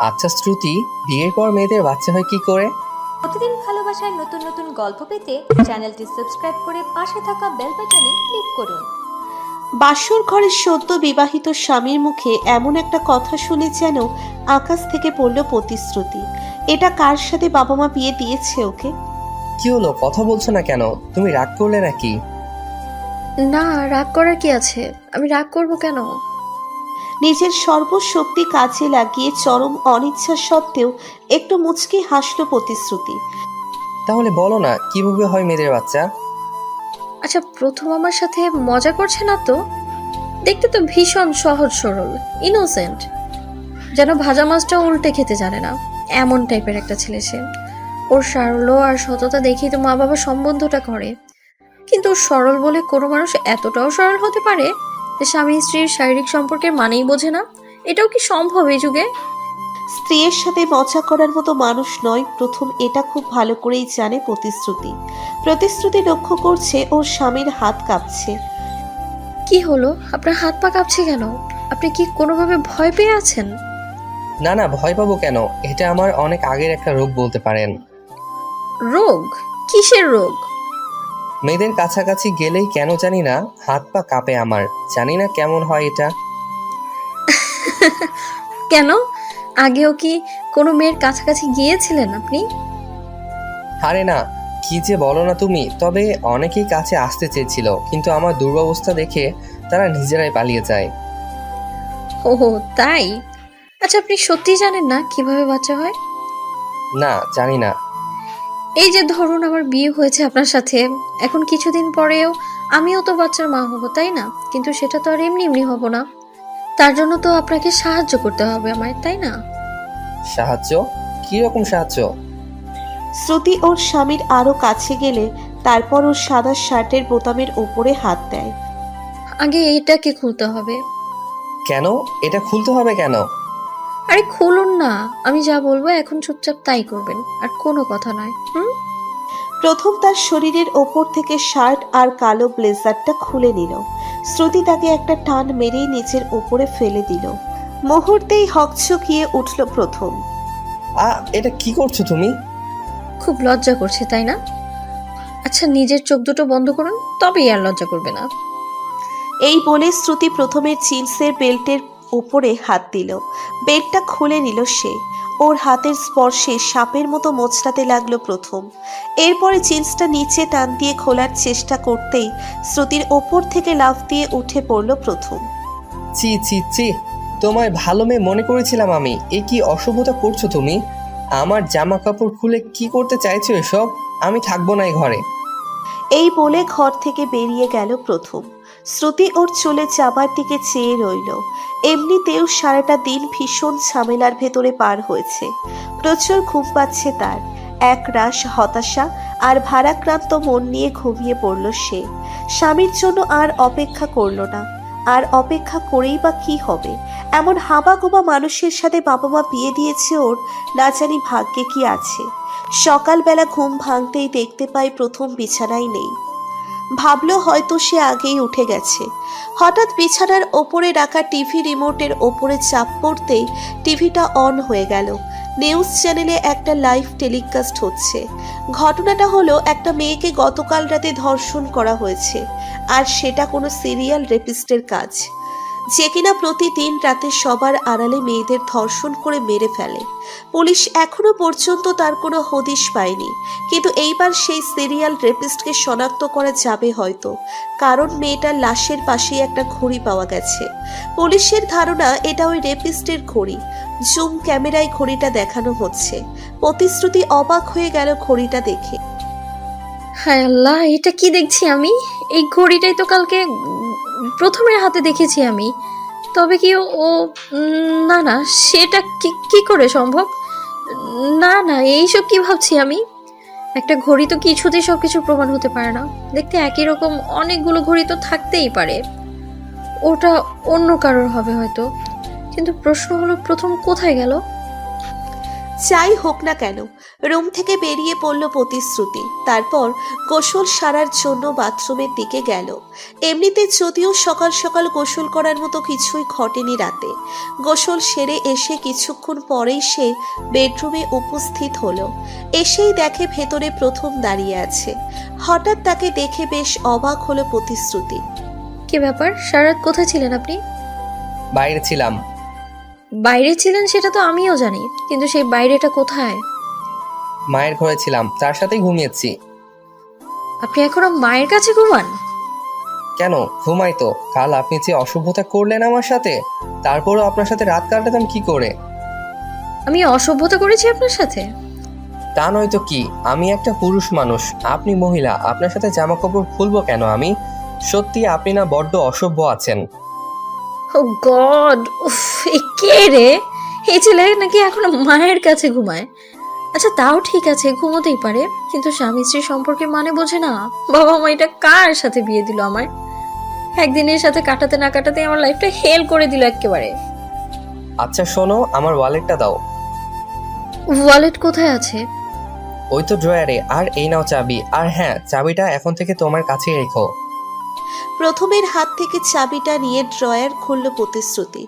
আচ্ছা শ্রুতি, বিয়ের পর মেয়েদের বাচ্চা হয় কি করে? প্রতিদিন ভালোবাসার নতুন নতুন গল্প পেতে চ্যানেলটি সাবস্ক্রাইব করে পাশে থাকা বেল বাটনে ক্লিক করুন। বাসর ঘরের সদ্য বিবাহিত স্বামীর মুখে এমন একটা কথা শুনে যেন আকাশ থেকে পড়ল প্রতিশ্রুতি। এটা কার সাথে বাবা মা বিয়ে দিয়েছে ওকে? কি হলো, কথা বলছো না কেন? তুমি রাগ করলে নাকি? না, রাগ করার কি আছে? আমি রাগ করব কেন? নিজের সর্বশক্তি কাজে লাগিয়ে চরম অনিচ্ছা সত্ত্বেও একটু মুচকি হাসল প্রতিশ্রুতি। তাহলে বলো না, কিভাবে হয় মেয়েদের বাচ্চা? আচ্ছা, প্রথম আমার সাথে মজা করছে না তো? দেখতে তো ভীষণ সহজ সরল, ইনোসেন্ট, যেন ভাজা মাছটা উল্টে খেতে জানে না, এমন টাইপের একটা ছেলে সে। ওর সারল্য আর সততা দেখেই তো মা বাবা সম্বন্ধটা করে। কিন্তু সরল বলে কোনো মানুষ এতটাও সরল হতে পারে যে স্বামী স্ত্রীর শারীরিক সম্পর্কের মানেই বোঝে না? এটাও কি সম্ভব এই যুগে? স্ত্রীর সাথে মজা করার মতো মানুষ নয় প্রথম, এটা খুব ভালো করেই জানে প্রতিশ্রুতি। প্রতিশ্রুতি লক্ষ্য করছে ওর স্বামীর হাত কাঁপছে। কি হলো, আপনার হাত পা কাঁপছে কেন? আপনি কি কোনোভাবে ভয় পেয়ে আছেন? না না, ভয় পাবো কেন? এটা আমার অনেক আগের একটা রোগ বলতে পারেন। রোগ? কিসের রোগ? মেয়েদের কাছাকাছি গেলেই কেন জানি না হাত পা কাঁপে আমার। জানি না কেমন হয় এটা। কেন, আগেও কি কোনো মেয়ের কাছাকাছি গিয়েছিলেন আপনি? আরে না, কি যে বলো না তুমি। তবে অনেকেই কাছে আসতে চেয়েছিল, কিন্তু আমার দুরবস্থা দেখে তারা নিজেরাই পালিয়ে যায়। ওহো, তাই? আচ্ছা, আপনি সত্যিই জানেন না কিভাবে বাচ্চা হয়? না, জানি না। এই যে ধরুন আমার বিয়ে হয়েছে আপনার সাথে, এখন কিছুদিন পরেও আমিও তো বাচ্চার মা হব, তাই না? কিন্তু সেটা তো আর এমনি এমনি হব না। তার জন্য তো আপনাকে সাহায্য করতে হবে আমায়, তাই না? সাহায্য? কি রকম সাহায্য? শ্রুতি ওর স্বামীর আরো কাছে গেলে তারপর ওর সাদা শার্টের বোতামের ওপরে হাত দেয়। আগে এইটাকে খুলতে হবে। কেন? এটা খুলতে হবে কেন? আরে খুলুন না, আমি যা বলবো এখন চুপচাপ তাই করবেন, আর কোনো কথা নয়। প্রথম তার শরীরের ওপর থেকে শার্ট আর কালো ব্লেজারটা খুলে নিল। শ্রুতি তাকে একটা টান মেরেই নিচের ওপরে ফেলে দিল। মুহূর্তেই হকচকিয়ে উঠল প্রথম। এটা কি করছো তুমি? খুব লজ্জা করছে তাই না? আচ্ছা, নিজের চোখ দুটো বন্ধ করুন, তবেই আর লজ্জা করবে না। এই বলে শ্রুতি প্রথমে জিন্সের বেল্টের উপরে হাত দিল। বেল্টটা খুলে নিল সে। ওর হাতের স্পর্শে সাপের মতো মোচড়াতে লাগলো প্রথম। এরপরে জিন্সটা নিচে টান দিয়ে খোলার চেষ্টা করতেই শ্রুতির ওপর থেকে লাফ দিয়ে উঠে পড়ল প্রথম। চি চি চি, তোমায় ভালো মেয়ে মনে করেছিলাম আমি। এ কি অসভ্যতা করছো তুমি? আমার জামা কাপড় খুলে কি করতে চাইছো এসব? আমি থাকবো না এই ঘরে। এই বলে ঘর থেকে বেরিয়ে গেল প্রথম। শ্রুতি ওর চলে যাবার দিকে চেয়ে রইল। এমনিতেও সারাটা দিন ভীষণ ঝামেলার ভেতরে পার হয়েছে। প্রচুর ঘুম পাচ্ছে তার। এক রাশ হতাশা আর ভারাক্রান্ত মন নিয়ে ঘুমিয়ে পড়ল সে। স্বামীর জন্য আর অপেক্ষা করল না। আর অপেক্ষা করেই বা কি হবে? এমন হাবাগোবা মানুষের সাথে বাবা মা বিয়ে দিয়েছে ওর, না জানি ভাগ্যে কি আছে। সকালবেলা ঘুম ভাঙতেই দেখতে পাই প্রথম বিছানায় নেই। ভাবলো হয়তো সে আগেই উঠে গেছে। হঠাৎ বিছানার ওপরে রাখা টিভি রিমোটের ওপরে চাপ পড়তেই টিভিটা অন হয়ে গেল। নিউজ চ্যানেলে একটা লাইভ টেলিকাস্ট হচ্ছে। ঘটনাটা হলো, একটা মেয়েকে গতকাল রাতে ধর্ষণ করা হয়েছে। আর সেটা কোনো সিরিয়াল রেপিস্টের কাজ, যে কিনা প্রতিদিন রাতে সবার আড়ালে মেয়েদের ধর্ষণ করে মেরে ফেলে। পুলিশ এখনো পর্যন্ত তার কোনো হদিশ পায়নি। কিন্তু এইবার সেই সিরিয়াল রেপিস্টকে শনাক্ত করা যাবে হয়তো, কারণ মেয়েটার লাশের পাশেই একটা ঘড়ি পাওয়া গেছে। পুলিশের ধারণা এটা ওই রেপিস্টের ঘড়ি। জুম ক্যামেরায় ঘড়িটা দেখানো হচ্ছে। প্রতিশ্রুতি অবাক হয়ে গেল ঘড়িটা দেখে। হায় আল্লাহ, এটা কি দেখছি আমি? এই ঘড়িটাই তো কালকে প্রথমের হাতে দেখেছি আমি। তবে কি ও না না, সেটা কি কি করে সম্ভব? না না, এইসব কি ভাবছি আমি? একটা ঘড়ি তো কিছুতেই সবকিছু প্রমাণ হতে পারে না। দেখতে একই রকম অনেকগুলো ঘড়ি তো থাকতেই পারে। ওটা অন্য কারোর হবে হয়তো, কিন্তু প্রশ্ন হলো প্রথম কোথায় গেল? যাই হোক না কেন, রুম থেকে বেরিয়ে পড়ল প্রতিশ্রুতি। তারপর গোসল সারার জন্য বাথরুমের দিকে গেল। এমনিতে যদিও সকাল সকাল গোসল করার মতো কিছুই ঘটেনি রাতে। গোসল সেরে এসে কিছুক্ষণ পরেই সে বেডরুমে উপস্থিত হলো। এসেই দেখে ভেতরে প্রথম দাঁড়িয়ে আছে। হঠাৎ তাকে দেখে বেশ অবাক হলো প্রতিশ্রুতি। কি ব্যাপার, সারা রাত কোথায় ছিলেন আপনি? বাইরে ছিলাম। বাইরে ছিলেন সেটা তো আমিও জানি, কিন্তু সেই বাইরেটা কোথায়? মায়ের ঘরে ছিলাম, তার সাথেই ঘুমিয়েছি। আপনি এখনো মায়ের কাছে ঘুমান? কেন, ঘুমাই তো। কাল আপনি যে অসভ্যতা করলেন আমার সাথে, তারপরও আপনার সাথে রাত কাটাতাম কি করে? আমি অসভ্যতা করেছি আপনার সাথে? তা নয়তো কি, আমি একটা পুরুষ মানুষ, আপনি মহিলা, আপনার সাথে জামা কাপড় খুলবো কেন আমি? সত্যি আপনি না বড্ড অসভ্য আছেন। ও গড, উফ, এ কে রে? এই ছেলে নাকি এখনো মায়ের কাছে ঘুমায়? আচ্ছা তাও ঠিক আছে, ঘুমোতেই পারে, কিন্তু স্বামী স্ত্রীর সম্পর্কে মানে বোঝে না। বাবা মা এটা কার সাথে বিয়ে দিল আমার? একদিনের সাথে কাটাতে না কাটাতে আমার লাইফটা হেল করে দিল একেবারে। আচ্ছা শোনো, আমার ওয়ালেটটা দাও। ওয়ালেট কোথায় আছে? ওই তো ড্রয়ারে। আর এই নাও চাবি। আর হ্যাঁ, চাবিটা এখন থেকে তোমার কাছেই রেখো। প্রথমের হাত থেকে চাবিটা নিয়ে ড্রয়ার খুলল প্রতিশ্রুতি।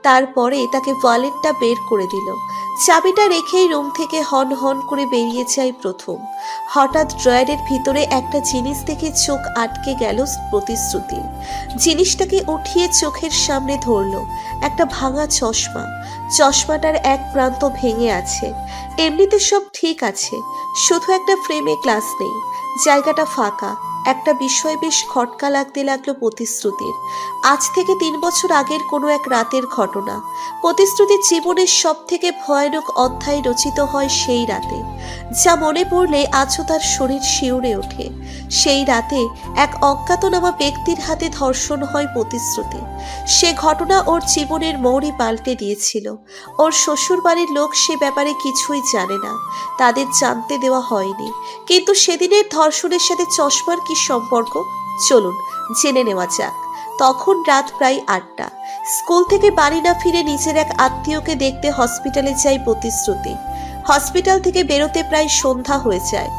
তারপরে তাকে ওয়ালেটটা বের করে দিল। চাবিটা রেখেই রুম থেকে হন হন করে বেরিয়ে যায় প্রথম। হঠাৎ ড্রয়ারের ভিতরে একটা জিনিস দেখে চোখ আটকে গেল প্রতিশ্রুতি। জিনিসটাকে উঠিয়ে চোখের সামনে ধরল। একটা ভাঙা চশমা। চশমাটার এক প্রান্ত ভেঙে আছে। এমনিতে সব ঠিক আছে, শুধু একটা ফ্রেমে গ্লাস নেই। জায়গাটা ফাঁকা। একটা বিষয় বেশ খটকা লাগতে লাগলো প্রতিশ্রুতির। আজ থেকে 3 বছর আগের কোনো এক রাতের ঘটনা। প্রতিশ্রুতির জীবনের সব থেকে ভয়ানক অধ্যায় রচিত হয় সেই রাতে, যা মনে পড়লে আজও তার শরীর শিউরে ওঠে। সেই রাতে এক অজ্ঞাতনামা ব্যক্তির হাতে ধর্ষণ হয় প্রতিশ্রুতি। সে ঘটনা ওর জীবনের মোড়ই পাল্টে দিয়েছিল। ওর শ্বশুর বাড়ির লোক সে ব্যাপারে কিছুই জানে না, তাদের জানতে দেওয়া হয়নি। কিন্তু সেদিনের ধর্ষণের সাথে চশমার কি সম্পর্ক, চলুন জেনে নেওয়া যাক। তখন রাত প্রায় 8টা। স্কুল থেকে বাড়ি না ফিরে নিজের এক আত্মীয়কে দেখতে হসপিটালে যায় প্রতিশ্রুতি। হসপিটাল থেকে বেরোতে প্রায় সন্ধ্যা হয়ে যায়।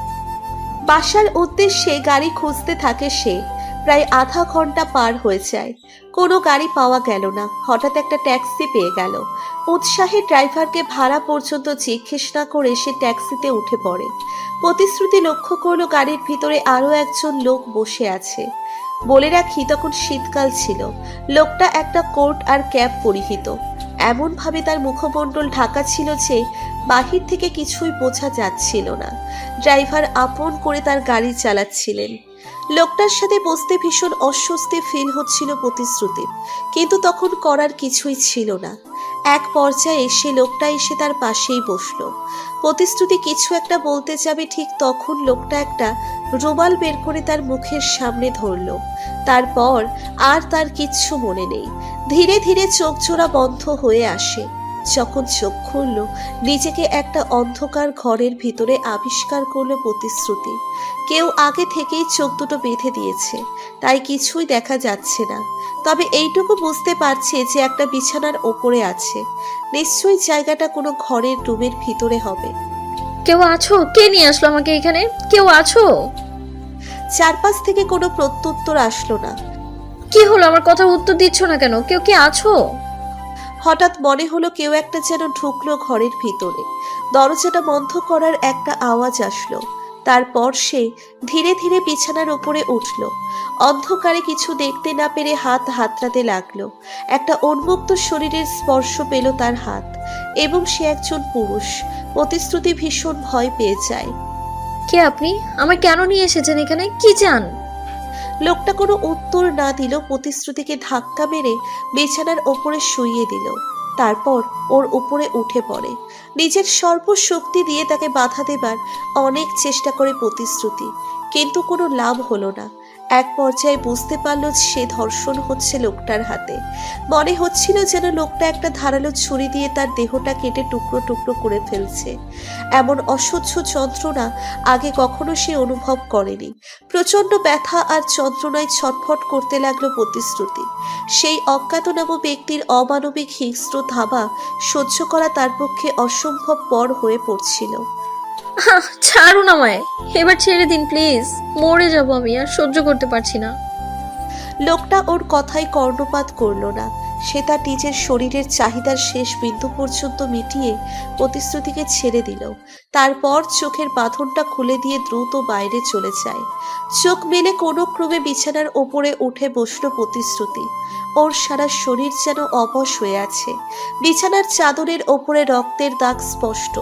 বাসার উদ্দেশ্যে গাড়ি খুঁজতে থাকে সে। প্রায় আধা ঘন্টা পার হয়ে যায়, কোনো গাড়ি পাওয়া গেল না। হঠাৎ একটা ট্যাক্সি পেয়ে গেল। উৎসাহে ড্রাইভারকে ভাড়া পর্যন্ত জিজ্ঞেস না করে সে ট্যাক্সিতে উঠে পড়ে। প্রতিশ্রুতি লক্ষ্য করলো গাড়ির ভিতরে আরো একজন লোক বসে আছে। বলে রাখি, তখন শীতকাল ছিল। লোকটা একটা কোট আর ক্যাপ পরিহিত। এমনভাবে তার মুখমণ্ডল ঢাকা ছিল যে বাহির থেকে কিছুই বোঝা যাচ্ছিল না। ড্রাইভার আপন করে তার গাড়ি চালাচ্ছিলেন। লোকটার সাথে বসতে ভীষণ অস্বস্তি ফিল হচ্ছিল প্রতিশ্রুতির, কিন্তু তখন করার কিছুই ছিল না। এক পর্যায়ে সে লোকটা এসে তার পাশেই বসলো। প্রতিশ্রুতি কিছু একটা বলতে যাবে, ঠিক তখন লোকটা একটা রুমাল বের করে তার মুখের সামনে ধরল। তারপর আর তার কিচ্ছু মনে নেই। ধীরে ধীরে চোখ জোড়া বন্ধ হয়ে আসে। যখন চোখ খুলল, নিজেকে একটা অন্ধকার ঘরের ভিতরে আবিষ্কার করলো প্রতিশ্রুতি। কেউ আগে থেকেই চোখ দুটো বেঁধে দিয়েছে, তাই কিছুই দেখা যাচ্ছে না। তবে এইটুকু বুঝতে পারছে যে একটা বিছানার ওপরে আছে। নিশ্চয়ই জায়গাটা কোনো ঘরের রুমের ভিতরে হবে। কেউ আছো? কে নিয়ে আসলো আমাকে এখানে? কেউ আছো? চারপাশ থেকে কোনো প্রত্যুত্তর আসলো না। কি হলো, আমার কথা উত্তর দিচ্ছ না কেন? কেউ কি আছো? হঠাৎ মনে হলো কেউ একটা যেন ঢুকলো ঘরের ভিতরে। দরজাটা বন্ধ করার একটা আওয়াজ আসলো। তারপর সে ধীরে ধীরে বিছানার উপরে উঠল। অন্ধকারে কিছু দেখতে না পেরে হাত হাতড়াতে লাগলো। একটা উন্মুক্ত শরীরের স্পর্শ পেল তার হাত, এবং সে একজন পুরুষ। প্রতিশ্রুতি ভীষণ ভয় পেয়ে যায়। কে আপনি? আমায় কেন নিয়ে এসেছেন এখানে? কি চান? লোকটা কোনো উত্তর না দিল। প্রতিশ্রুতিকে ধাক্কা মেরে বিছানার ওপরে শুইয়ে দিল। তারপর ওর উপরে উঠে পড়ে। নিজের সর্বশক্তি দিয়ে তাকে বাধা দেবার অনেক চেষ্টা করে প্রতিশ্রুতি, কিন্তু কোনো লাভ হলো না। এক পর্যায়ে বুঝতে পারল সে ধর্ষণ হচ্ছে লোকটার হাতে। মনে হচ্ছিল যেন লোকটা একটা ধারালো ছুরি দিয়ে তার দেহটা কেটে টুকরো টুকরো করে ফেলছে। এমন অসহ্য যন্ত্রণা আগে কখনো সে অনুভব করেনি। প্রচণ্ড ব্যথা আর যন্ত্রণায় ছটফট করতে লাগলো প্রতিশ্রুতি। সেই অজ্ঞাতনামা ব্যক্তির অমানবিক হিংস্র ধাবা সহ্য করা তার পক্ষে অসম্ভব পর হয়ে পড়ছিল। ছাড়ুন আমায়, এবার ছেড়ে দিন প্লিজ, মরে যাব আমি, আর সহ্য করতে পারছি না। লোকটা ওর কথায় কর্ণপাত করল না। সে তার নিজের শরীরের চাহিদার শেষ বিন্দু পর্যন্ত মিটিয়ে প্রতিশ্রুতিকে ছেড়ে দিল। তারপর চোখের বাঁধনটা খুলে দিয়ে দ্রুত বাইরে চলে যায়। চোখ মেলে কোনো ক্রমে বিছানার ওপরে উঠে বসল প্রতিশ্রুতি। ওর সারা শরীর যেন অবশ হয়ে আছে। বিছানার চাদরের ওপরে রক্তের দাগ স্পষ্ট।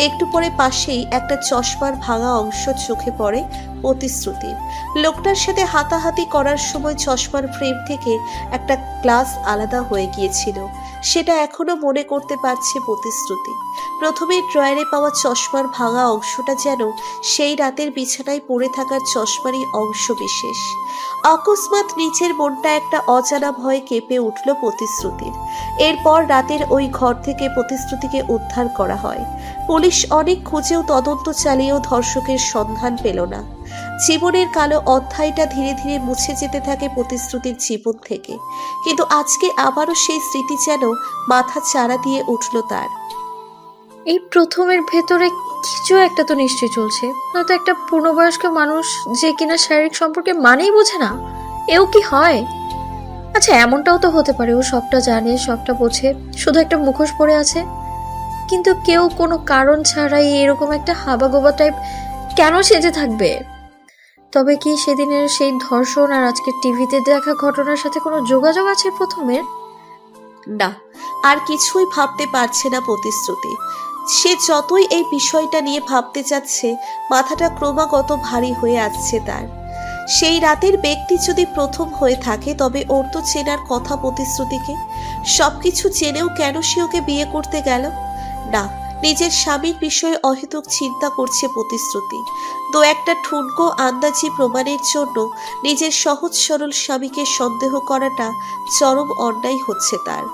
একটু পরে পাশেই একটা চশমার ভাঙা অংশ চোখে পড়ে প্রতিশ্রুতির। লোকটার সাথে হাতাহাতি করার সময় চশমার ফ্রেম থেকে একটা গ্লাস আলাদা হয়ে গিয়েছিল। সেটা এখনো মনে করতে পারছে প্রতিশ্রুতি। প্রথমে ড্রয়ারে পাওয়া চশমার ভাঙা অংশটা যেন সেই রাতের বিছানায় পড়ে থাকার চশমারই অংশ বিশেষ। অকস্মাৎ নিচের মনটা একটা অজানা ভয়ে কেঁপে উঠল প্রতিশ্রুতির। এরপর রাতের ওই ঘর থেকে প্রতিশ্রুতিকে উদ্ধার করা হয়। পুলিশ অনেক খুঁজেও তদন্ত চালিয়েও ধর্ষকের সন্ধান পেল না। জীবনের কালো অধ্যায়টা ধীরে ধীরে মুছে যেতে থাকে প্রতিশ্রুতির জীবন থেকে। কিন্তু আজকে আবারও সেই স্মৃতি যেন মাথা চাড়া দিয়ে উঠল তার। এই প্রথমের ভেতরে কিছু একটা তো নিশ্চয়ই চলছে, নয়তো একটা পূর্ণবয়স্ক মানুষ যে কিনা শারীরিক সম্পর্কে মানেই বোঝে না, এও কি হয়? আচ্ছা, এমনটাও তো হতে পারে ও সবটা জানে, সবটা বোঝে, শুধু একটা মুখোশ পরে আছে। কিন্তু কেউ কোনো কারণ ছাড়াই এরকম একটা হাবাগোবা টাইপ কেন সেজে থাকবে? তবে কি সেদিনের সেই ধর্ষণ আর আজকে টিভিতে দেখা ঘটনার সাথে কোনো যোগাযোগ আছে প্রথমের? না, আর কিছুই ভাবতে পারছে না প্রতিশ্রুতি। সে যতই এই বিষয়টা নিয়ে ভাবতে যাচ্ছে, মাথাটা ক্রমাগত ভারী হয়ে আসছে তার। সেই রাতের ব্যক্তি যদি প্রথম হয়ে থাকে, তবে ওর তো চেনার কথা প্রতিশ্রুতিকে। সবকিছু জেনেও কেন সে ওকে বিয়ে করতে গেল? না, নিজের স্বামীর বিষয়ে অহেতুক চিন্তা করছে প্রতিশ্রুতি। দু একটা ঠুনকো আন্দাজি প্রমাণের জন্য নিজের সহজ সরল স্বামীকে সন্দেহ করাটা চরম অন্যায় হচ্ছে তার।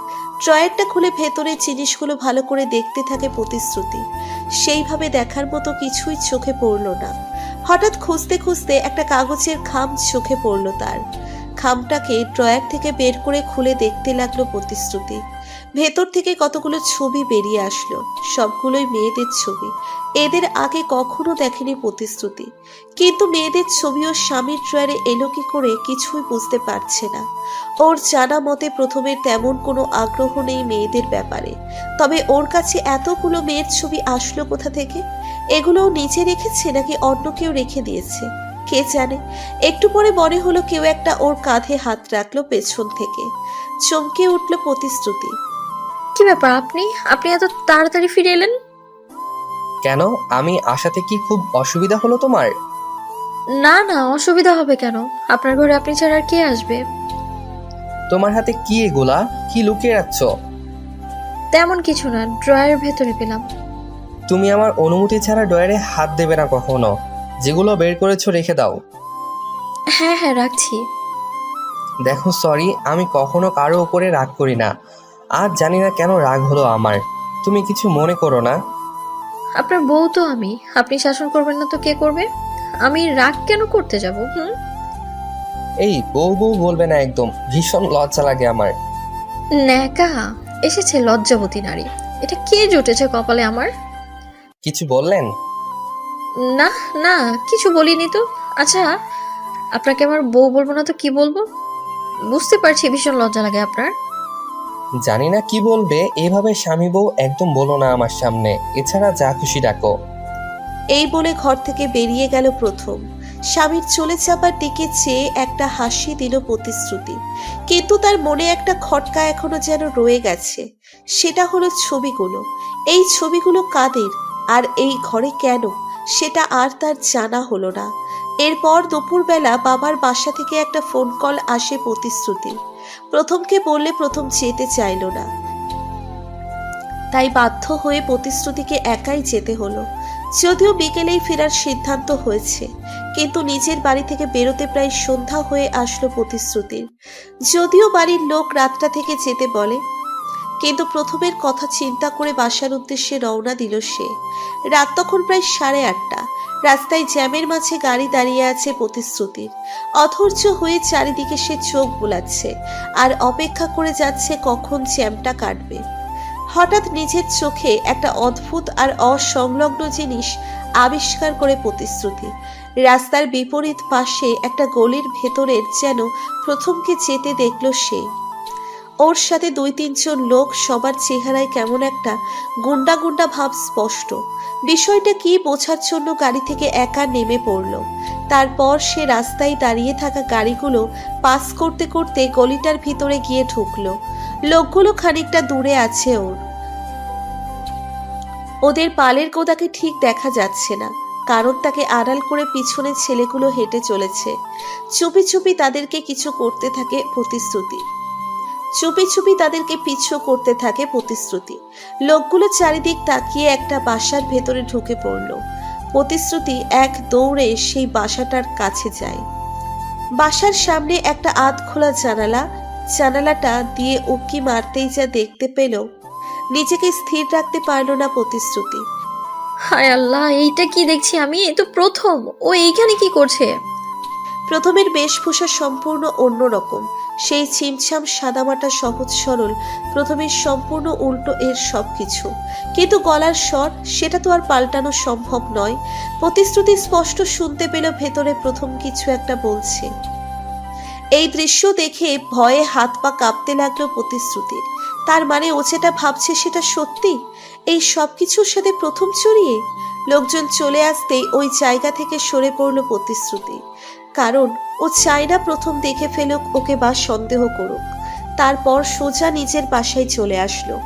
ড্রয়ারটা খুলে ভেতরে জিনিসগুলো ভালো করে দেখতে থাকে প্রতিশ্রুতি। সেইভাবে দেখার মতো কিছুই চোখে পড়ল না। হঠাৎ খুঁজতে খুঁজতে একটা কাগজের খাম চোখে পড়ল তার। খামটাকে ড্রয়ার থেকে বের করে খুলে দেখতে লাগলো প্রতিশ্রুতি। ভেতর থেকে কতগুলো ছবি বেরিয়ে আসলো। সবগুলোই মেয়েদের ছবি। এদের আগে কখনো দেখেনি প্রতিশ্রুতি। কিন্তু মেয়েদের ছবি ও স্বামীর ড্রয়ারে এলো কি করে কিছুই বুঝতে পারছে না। ওর জানা মতে প্রথমের তেমন কোনো আগ্রহ নেই মেয়েদের ব্যাপারে। তবে ওর কাছে এতগুলো মেয়ের ছবি আসলো কোথা থেকে? এগুলোও নিজে রেখেছে নাকি অন্য কেউ রেখে দিয়েছে, কে জানে। একটু পরে মনে হলো কেউ একটা ওর কাঁধে হাত রাখলো পেছন থেকে। চমকে উঠল প্রতিশ্রুতি। কি ব্যাপার, আপনি এত তাড়াতাড়ি ফিরে এলেন? কেন, আমি আসাতে কি খুব অসুবিধা হলো তোমার? না না, অসুবিধা হবে কেন? আপনার ঘরে আপনি ছাড়া আর কে আসবে? তোমার হাতে কি এগুলা? কি লুকিয়ে রাখছ? তেমন কিছু না, ড্রয়ারের ভেতরে পেলাম। তুমি আমার অনুমতি ছাড়া ড্রয়ারে হাত দেবে না কখনো। যেগুলো বের করেছো রেখে দাও। হ্যাঁ হ্যাঁ, রাখছি। দেখো, সরি, আমি কখনো কারো উপরে রাগ করি না। আজ জানি না কেন রাগ হলো আমার। তুমি কিছু মনে করো না। আপনার বউ তো আমি, আপনি শাসন করবেন না তো কে করবে? আমি রাগ কেন করতে যাব? এই বউ বউ বলবে না একদম, ভীষণ লজ্জা লাগে আমার। ন্যাকা এসেছে লজ্জাবতী নারী, এটা কে জুটেছে কপালে আমার? কিছু বললেন? না না, কিছু বলিনি তো। আচ্ছা, আপনাকে আমার বউ বলবো না তো কি বলবো? বুঝতে পারছি ভীষণ লজ্জা লাগে আপনার। জানি না কি বলবে। এভাবে স্বামী বউ একদম বলো না আমার সামনে। এছাড়া যা খুশি ডাকো। এই বলে ঘর থেকে বেরিয়ে গেল প্রথম। স্বামীর চলে যাবার দিকে চেয়ে একটা হাসি দিল প্রতিশ্রুতি। কিন্তু তার মনে একটা খটকা এখনো যেন রয়ে গেছে। সেটা হলো ছবিগুলো। এই ছবিগুলো কাদের আর এই ঘরে কেন, সেটা আর তার জানা হলো না। এরপর দুপুরবেলা বাবার বাসা থেকে একটা ফোন কল আসে প্রতিশ্রুতি। প্রথমকে বললে প্রথম যেতে চাইল না, তাই বাধ্য হয়ে প্রতিশ্রুতিকে একাই যেতে হলো। যদিও বিকেলেই ফেরার সিদ্ধান্ত হয়েছে, কিন্তু নিজের বাড়ি থেকে বেরোতে প্রায় সন্ধ্যা হয়ে আসলো প্রতিশ্রুতির। যদিও বাড়ির লোক রাতটা থেকে যেতে বলে, কিন্তু প্রথমের কথা চিন্তা করে বাসার উদ্দেশ্যে রওনা দিল সে। রাত তখন প্রায় 8:30। রাস্তায় জ্যামের মাঝে গাড়ি দাঁড়িয়ে আছে প্রতিশ্রুতির। অধৈর্য হয়ে চারিদিকে সে চোখ বুলাচ্ছে আর অপেক্ষা করে যাচ্ছে কখন জ্যামটা কাটবে। হঠাৎ নিজের চোখে একটা অদ্ভুত আর অসংলগ্ন জিনিস আবিষ্কার করে প্রতিশ্রুতি। রাস্তার বিপরীত পাশে একটা গলির ভেতরের যেন প্রথমকে যেতে দেখল সে। ওর সাথে 2-3 জন লোক, সবার চেহারায় কেমন একটা গুন্ডা গুন্ডা ভাব স্পষ্ট। বিষয়টা কি বোঝার জন্য গাড়ি থেকে একা নেমে পড়ল। তারপর সে রাস্তায় দাঁড়িয়ে থাকা গাড়িগুলো পাস করতে করতে গলিটার ভিতরে গিয়ে ঢুকলো। লোকগুলো খানিকটা দূরে আছে ওদের পালের গোদাকে ঠিক দেখা যাচ্ছে না, কারণ তাকে আড়াল করে পিছনে ছেলেগুলো হেঁটে চলেছে। চুপি চুপি তাদেরকে কিছু করতে থাকে প্রতিশ্রুতি। চুপি চুপি তাদেরকে পিছু করতে থাকে প্রতিশ্রুতি। লোকগুলো চারিদিক তাকিয়ে একটা বাসার ভেতরে ঢুকে পড়ল। প্রতিশ্রুতি এক দৌড়ে সেই বাসাটার কাছে যায়। বাসার সামনে একটা আধ খোলা জানালা। জানালাটা দিয়ে উকি মারতেই যা দেখতে পেল, নিজেকে স্থির রাখতে পারল না প্রতিশ্রুতি। হায় আল্লাহ, এইটা কি দেখছি আমি? এ তো প্রথম। ও এইখানে কি করছে? প্রথমের বেশভূষা সম্পূর্ণ অন্যরকম। সেই ছিমছাম সাদামাটা সহজ সরল প্রথমের সম্পূর্ণ উল্টো এর সবকিছু। কিন্তু গলার স্বর, সেটা তো আর পাল্টানো সম্ভব নয়। প্রতিশ্রুতি স্পষ্ট শুনতে পেল ভেতরে প্রথম কিছু একটা বলছে। এই দৃশ্য দেখে ভয়ে হাত পা কাঁপতে লাগলো প্রতিশ্রুতির। তার মানে ও যেটা ভাবছে সেটা সত্যি। এই সবকিছুর সাথে প্রথম জড়িয়ে। লোকজন চলে আসতেই ওই জায়গা থেকে সরে পড়ল প্রতিশ্রুতি, কারণ ও চায় না প্রথম দেখে ফেলুক ওকে বা সন্দেহ করুক। তারপর সোজা নিজের বাসায় চলে আসলো।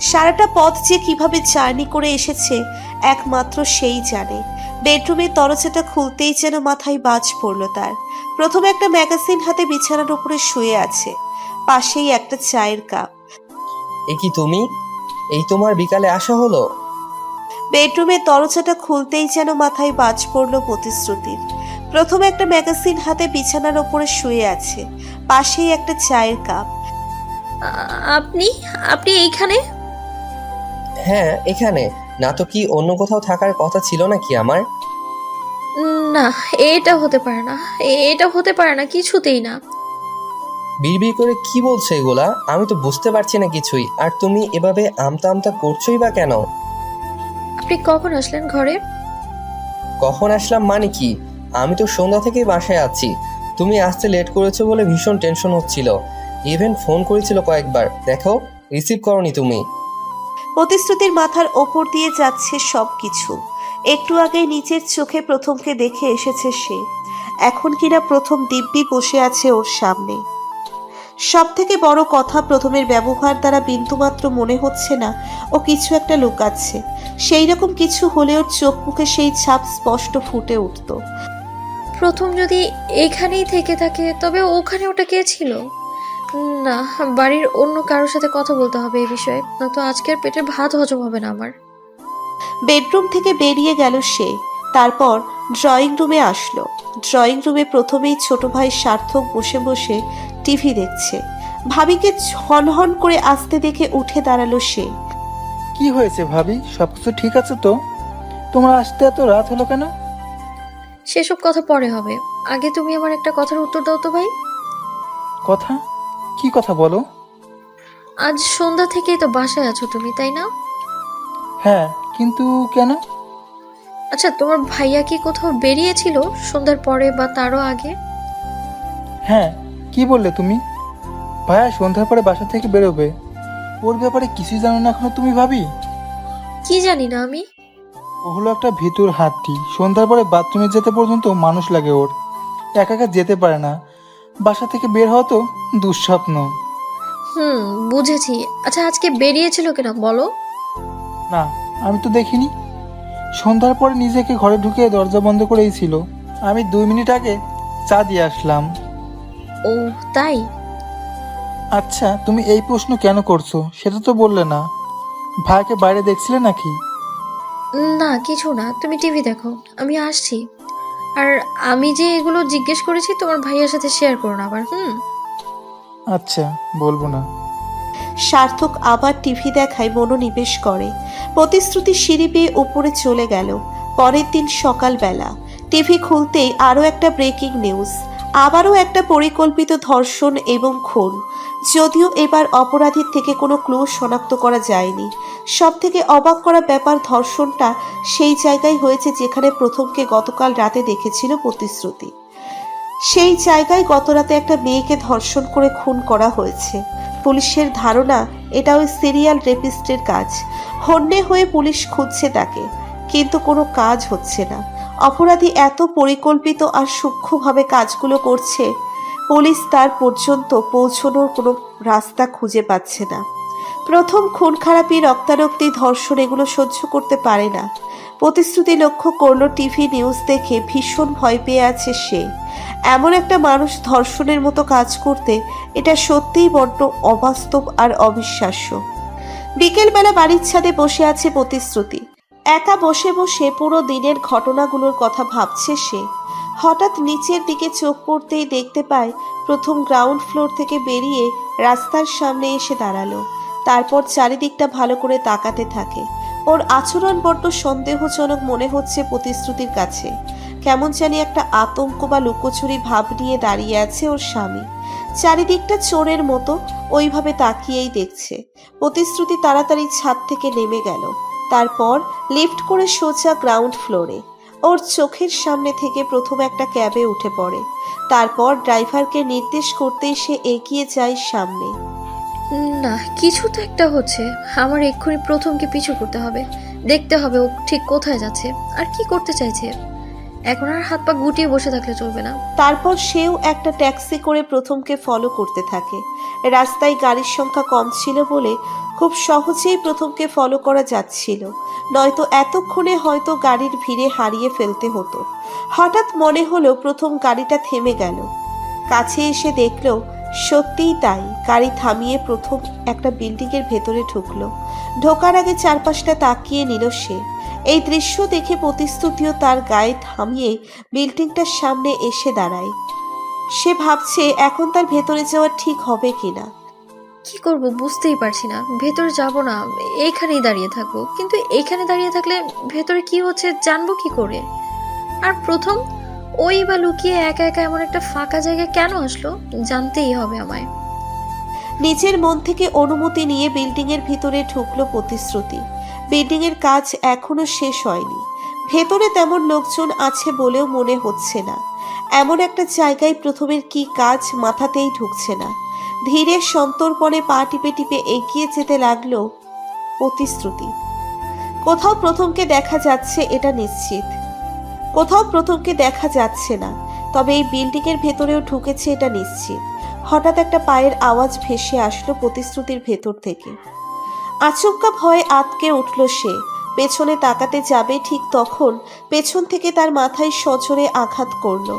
সারাটা পথ যে কিভাবে জার্নি করে এসেছে একমাত্র সেই জানে। বেডরুমের দরজাটা খুলতেই যেন মাথায় বাজ পড়ল তার। প্রথমে একটা ম্যাগাজিন হাতে বিছানার উপরে শুয়ে আছে, পাশেই একটা চায়ের কাপ। এ কি তুমি? এই তোমার বিকালে আসা হলো? বেডরুমের দরজাটা খুলতেই যেন মাথায় বাজ পড়ল প্রতিশ্রুতির। প্রথমে একটা ম্যাগাজিন হাতে বিছানার ওপরে শুয়ে আছে, পাশেই একটা চায়ের কাপ। আপনি আপনি এইখানে? হ্যাঁ, এখানে। না তো কি অন্য কোথাও থাকার কথা ছিল নাকি আমার? না, এটা হতে পারে না। এটা হতে পারে না, কিছুতেই না। বিড়বিড় করে কি বলছো এগুলা? আমি তো বুঝতে পারছি না কিছুই। আর তুমি এভাবে আমতা আমতা করছোই বা কেন? আপনি কখন আসলেন ঘরে? কখন আসলাম মানে কি? আমি তো সন্ধ্যা থেকেই বাসায় আছি। তুমি আসতে লেট করেছো বলে ভীষণ টেনশন হচ্ছিল। ইভেন ফোন করেছিল কয়েকবার, দেখো রিসিভ করনি তুমি। প্রতিশ্রুতির মাথার ওপর দিয়ে যাচ্ছে সবকিছু। একটু আগে নিজের চোখে প্রথমকে দেখে এসেছে সে, এখন কিনা প্রথম দিব্যি বসে আছে ওর সামনে। সব থেকে বড় কথা, প্রথমের ব্যবহার দ্বারা বিন্দুমাত্র মনে হচ্ছে না ও কিছু একটা লুকাচ্ছে। সেই রকম কিছু হলে ওর চোখ মুখে সেই ছাপ স্পষ্ট ফুটে উঠত। প্রথম যদি এখানেই থেকে থাকে, তবে ওখানে ওটা কে ছিল? না, বাড়ির অন্য কারোর সাথে কথা বলতে হবে এই বিষয়ে, না তো আজকের পেটের ভাত হজম হবে না আমার। বেডরুম থেকে বেরিয়ে গেল সে। তারপর ড্রয়িং রুমে আসলো। ড্রয়িং রুমে প্রথমেই ছোট ভাই সার্থক বসে বসে টিভি দেখছে। ভাবিকে হনহন করে আসতে দেখে উঠে দাঁড়ালো সে। কি হয়েছে ভাবি? সবকিছু ঠিক আছে তো? তোমার আসতে এত রাত হলো কেন? সেসব কথা পরে হবে, আগে তুমি আমার একটা কথার উত্তর দাও তো ভাই। কথা? কি কথা বলো? আজ সন্ধ্যা থেকেই তো বাসায় আছো তুমি, তাই না? হ্যাঁ, কিন্তু কেন? আচ্ছা, তোমার ভাইয়া কি কোথাও বেরিয়েছিল সন্ধ্যার পরে বা তারও আগে? হ্যাঁ, কি বললে তুমি? ভাইয়া সন্ধ্যার পরে বাসা থেকে বেরোবে? ওর ব্যাপারে কিছুই জানো না এখনো তুমি ভাবি? কি জানি না আমি। ও হলো একটা ভিতর হাতটি। সন্ধ্যার পরে বাথরুমে যেতে পর্যন্ত মানুষ লাগে ওর। একা একা যেতে পারে না। বাসা থেকে বের হওয়া তো দুঃস্বপ্ন। বুঝেছি। আচ্ছা, আজকে বেরিয়েছিল কেন বলো? না, আমি তো দেখিনি। সন্ধ্যার পরে নিজেকে ঘরে ঢুকিয়ে দরজা বন্ধ করেই ছিল। আমি 2 মিনিট আগে চা দিয়ে আসলাম। ও তাই? আচ্ছা, তুমি এই প্রশ্ন কেন করছো সেটা তো বললে না। ভাইকে বাইরে দেখছিলে নাকি? না, কিছু না, তুমি টিভি দেখো, আমি আসছি। আর আমি যে এগুলো জিজ্ঞেস করেছি তোমার ভাইয়ের সাথে শেয়ার করো না আবার। আচ্ছা, বলবো না। সার্থক আবার টিভি দেখায় মনোনিবেশ করে। প্রতিশ্রুতি সিঁড়ি বেয়ে উপরে চলে গেল। পরের দিন সকালবেলা টিভি খুলতেই আরও একটা ব্রেকিং নিউজ। আবারও একটা পরিকল্পিত ধর্ষণ এবং খুন। যদিও এবার অপরাধীর থেকে কোনো ক্লু শনাক্ত করা যায়নি। সব থেকে অবাক করা ব্যাপার, ধর্ষণটা সেই জায়গায় হয়েছে যেখানে প্রথমকে গতকাল রাতে দেখেছিল প্রতিশ্রুতি। সেই জায়গায় গতরাতে একটা মেয়েকে ধর্ষণ করে খুন করা হয়েছে। পুলিশের ধারণা এটা ওই সিরিয়াল রেপিস্টের কাজ। হন্যে হয়ে পুলিশ খুঁজছে তাকে, কিন্তু কোনো কাজ হচ্ছে না। অপরাধী এত পরিকল্পিত আর সূক্ষ্মভাবে কাজগুলো করছে, পুলিশ তার পর্যন্ত পৌঁছানোর কোনো রাস্তা খুঁজে পাচ্ছে না। প্রথম খুন খারাপি, রক্তারক্তি, ধর্ষণ এগুলো সহ্য করতে পারে না। প্রতিশ্রুতি লক্ষ্য করলো টিভি নিউজ দেখে ভীষণ ভয় পেয়ে আছে সে। এমন একটা মানুষ ধর্ষণের মতো কাজ করতে, এটা সত্যিই বড্ড অবাস্তব আর অবিশ্বাস্য। বিকেলবেলা বাড়ির ছাদে বসে আছে প্রতিশ্রুতি। একা বসে বসে পুরো দিনের ঘটনাগুলোর কথা ভাবছে সে। হঠাৎ নিচের দিকে চোখ পড়তেই দেখতে পায় প্রথম গ্রাউন্ড ফ্লোর থেকে বেরিয়ে রাস্তার সামনে এসে দাঁড়ালো। তারপর চারিদিকটা ভালো করে তাকাতে থাকে। ওর আচরণ বড্ড সন্দেহজনক মনে হচ্ছে প্রতিশ্রুতির কাছে। কেমন জানি একটা আতঙ্ক বা লুকোচুরি ভাব নিয়ে দাঁড়িয়ে আছে ওর স্বামী। চারিদিকটা চোরের মতো ওইভাবে তাকিয়েই দেখছে। প্রতিশ্রুতি তাড়াতাড়ি ছাদ থেকে নেমে গেল। তারপর লিফট করে সোজা গ্রাউন্ড ফ্লোরে। ওর চোখের সামনে থেকে প্রথম একটা ক্যাবে উঠে পড়ে। তারপর ড্রাইভারকে নির্দেশ করতেই সে এগিয়ে যায় সামনে। না, কিছু তো একটা হচ্ছে। আমার এক্ষুনি প্রথমকে পিছু করতে হবে, দেখতে হবে ও ঠিক কোথায় যাচ্ছে আর কি করতে চাইছে। এখন আর হাত পা গুটিয়ে বসে থাকলে চলবে না। তারপর সেও একটা ট্যাক্সি করে প্রথমকে ফলো করতে থাকে। রাস্তায় গাড়ির সংখ্যা কম ছিল বলে খুব সহজেই প্রথমকে ফলো করা যাচ্ছিল, নয়তো এতক্ষণে হয়তো গাড়ির ভিড়ে হারিয়ে ফেলতে হতো। হঠাৎ মনে হলো প্রথম গাড়িটা থেমে গেল। কাছে এসে দেখলো সত্যিই তাই। গাড়ি থামিয়ে প্রথম একটা বিল্ডিংয়ের ভেতরে ঢুকলো। ঢোকার আগে চারপাশটা তাকিয়ে নিল সে। এই দৃশ্য দেখে প্রতিশ্রুতিও তার গায়ে থামিয়ে বিল্ডিংটার সামনে এসে দাঁড়ায়। সে ভাবছে এখন তার ভেতরে যাওয়া ঠিক হবে কিনা। কি করব বুঝতেই পারছি না। ভেতরে যাব না, এইখানেই দাঁড়িয়ে থাকবো। কিন্তু এইখানে দাঁড়িয়ে থাকলে ভেতরে কি হচ্ছে জানবো কি করে? আর প্রথম ওই বা লুকিয়ে একা একা এমন একটা ফাঁকা জায়গায় কেন আসলো, জানতেই হবে আমায়। নিজের মন থেকে অনুমতি নিয়ে বিল্ডিংয়ের ভিতরে ঢুকলো প্রতিশ্রুতি। বিল্ডিংয়ের কাজ এখনো শেষ হয়নি। ভেতরে তেমন লোকজন আছে বলেও মনে হচ্ছে না। এমন একটা জায়গায় প্রথমের কি কাজ মাথাতেই ঢুকছে না। ধীরে সন্তর্পণে পা টিপে টিপে এগিয়ে যেতে লাগলো প্রতিশ্রুতি। কোথাও প্রথমকে দেখা যাচ্ছে এটা নিশ্চিত, কোথাও প্রথমকে দেখা যাচ্ছে না। তবে এই বিল্ডিংয়ের ভেতরেও ঢুকেছে এটা নিশ্চিত। হঠাৎ একটা পায়ের আওয়াজ ভেসে আসলো প্রতিশ্রুতির ভেতর থেকে। আচমকা ভয়ে আঁতকে উঠল সে। পেছনে তাকাতে যাবে ঠিক তখন পেছন থেকে তার মাথায় সজোরে আঘাত করলো।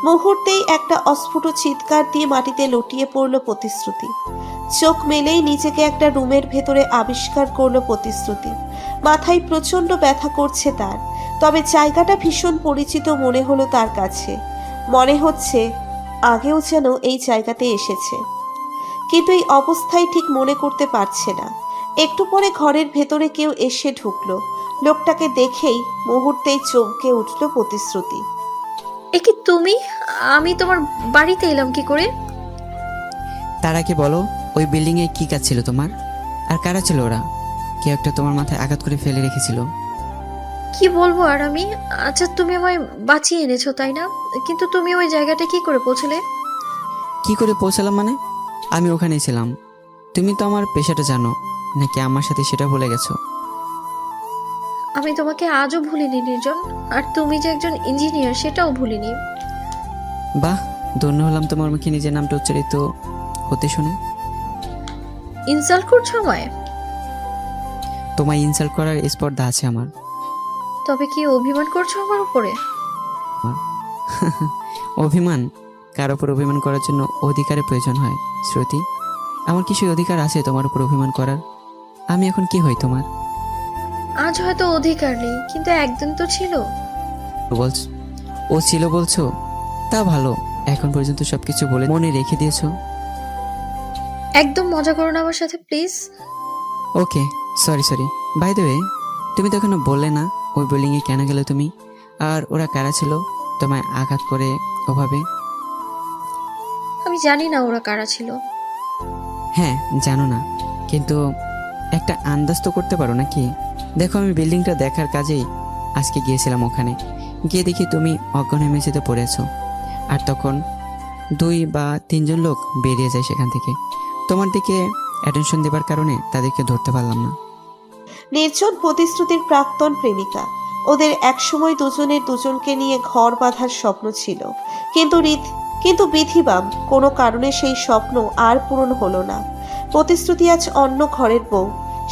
মুহূর্তেই একটা অস্ফুট চিৎকার দিয়ে মাটিতে লুটিয়ে পড়ল প্রতিশ্রুতি। চোখ মেলেই নিজেকে একটা রুমের ভেতরে আবিষ্কার করলো প্রতিশ্রুতি। মাথায় প্রচণ্ড ব্যথা করছে তার। তবে জায়গাটা ভীষণ পরিচিত মনে হলো তার কাছে। মনে হচ্ছে আগেও যেন এই জায়গাতে এসেছে, কিন্তু এই অবস্থায় ঠিক মনে করতে পারছে না। একটু পরে ঘরের ভেতরে কেউ এসে ঢুকলো। লোকটাকে দেখেই মুহূর্তেই চমকে উঠল প্রতিশ্রুতি। এ কি তুমি? আমি তোমার বাড়িতে এলাম কি করে? তার আগে বলো, ওই বিল্ডিংয়ে কি কাজ ছিল তোমার? আর কারা ছিল ওরা? কেউ একটা তোমার মাথায় আঘাত করে ফেলে রেখেছিল। কি বলবো আর আমি। আচ্ছা, তুমি আমায় বাঁচিয়ে এনেছো তাই না? কিন্তু তুমি ওই জায়গাটা কি করে পৌঁছলে? কি করে পৌঁছালাম মানে? আমি ওখানেই ছিলাম। তুমি তো আমার পেশাটা জানো নাকি আমার সাথে সেটা ভুলে গেছো? আমি তোমাকে আজও ভুলিনি নির্জন। আর তুমি যে একজন ইঞ্জিনিয়ার সেটাও ভুলিনি। বাহ, ধন্য হলাম তোমার মুখে নিজের নামটা উচ্চারিত হতে শুনে। ইনসাল্ট করছো আমায়? তোমায় ইনসাল্ট করার স্পর্ধা আছে আমার। তবে কি অভিমান করছো আমার উপরে? অভিমান? কার উপর অভিমান করার জন্য অধিকারের প্রয়োজন হয় শ্রুতি। আমার কি সেই অধিকার আছে তোমার উপর অভিমান করার? আমি এখন কি হই তোমার? আজ হয়তো অধিকার নেই, কিন্তু একদিন তো ছিল। বলছ ও ছিল বলছো, তা ভালো। এখন পর্যন্ত সব কিছু বলে মনে রেখে দিয়েছো। একদম মজা করো না আমার সাথে please. Okay, sorry. By the way, তুমি তো এখনো বললে না ওই বিল্ডিংয়ে কেন গেলে তুমি, আর ওরা কারা ছিল তোমায় আঘাত করে ওভাবে? আমি জানি না ওরা কারা ছিল। হ্যাঁ, জানো না, কিন্তু একটা আন্দাজ তো করতে পারো নাকি? দেখো, আমি বিল্ডিংটা দেখার কাজেই আজকে গিয়েছিলাম ওখানে। গিয়ে দেখি তুমি অজ্ঞান হয়ে মেঝেতে পড়েছো, আর তখন 2 বা 3 জন লোক বেরিয়ে যায় সেখান থেকে। তোমার দিকে অ্যাটেনশন দেবার কারণে তাদেরকে ধরতে পারলাম না। নির্জন প্রতিশ্রুতির প্রাক্তন প্রেমিকা। ওদের একসময় দুজনের দুজনকে নিয়ে ঘর বাঁধার স্বপ্ন ছিল, কিন্তু বিধিবাম কোনো কারণে সেই স্বপ্ন আর পূরণ হলো না। প্রতিশ্রুতি আজ অন্য ঘরের বউ।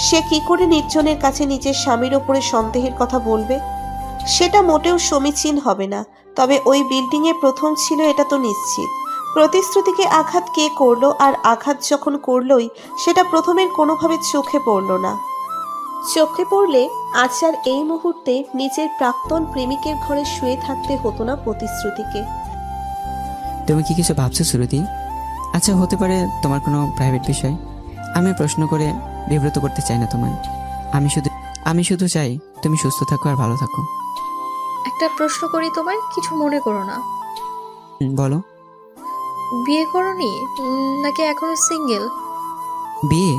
সে কি করে নির্জনের কাছে নিজের স্বামীর ওপরে সন্দেহের কথা বলবে? সেটা মোটেও সমীচীন হবে না। তবে ওই বিল্ডিংয়ে প্রথম ছিল এটা তো নিশ্চিত। প্রতিশ্রুতিকে আঘাত কে করলো, আর আঘাত যখন করলোই সেটা প্রথমের কোনোভাবে চোখে পড়লো না। চোখে পড়লে আজ আর এই মুহূর্তে নিজের প্রাক্তন প্রেমিকের ঘরে শুয়ে থাকতে হতো না প্রতিশ্রুতিকে। তুমি কি কিছু ভাবছো শ্রুতি? আচ্ছা, হতে পারে তোমার কোনো প্রাইভেট বিষয়। আমি প্রশ্ন করে বিব্রত করতে চাই না তোমায়। আমি শুধু চাই তুমি সুস্থ থাকো আর ভালো থাকো। একটা প্রশ্ন করি তোমায়, কিছু মনে করো না। বলো। বিয়ে করোনি নাকি এখনো সিঙ্গেল? বিয়ে?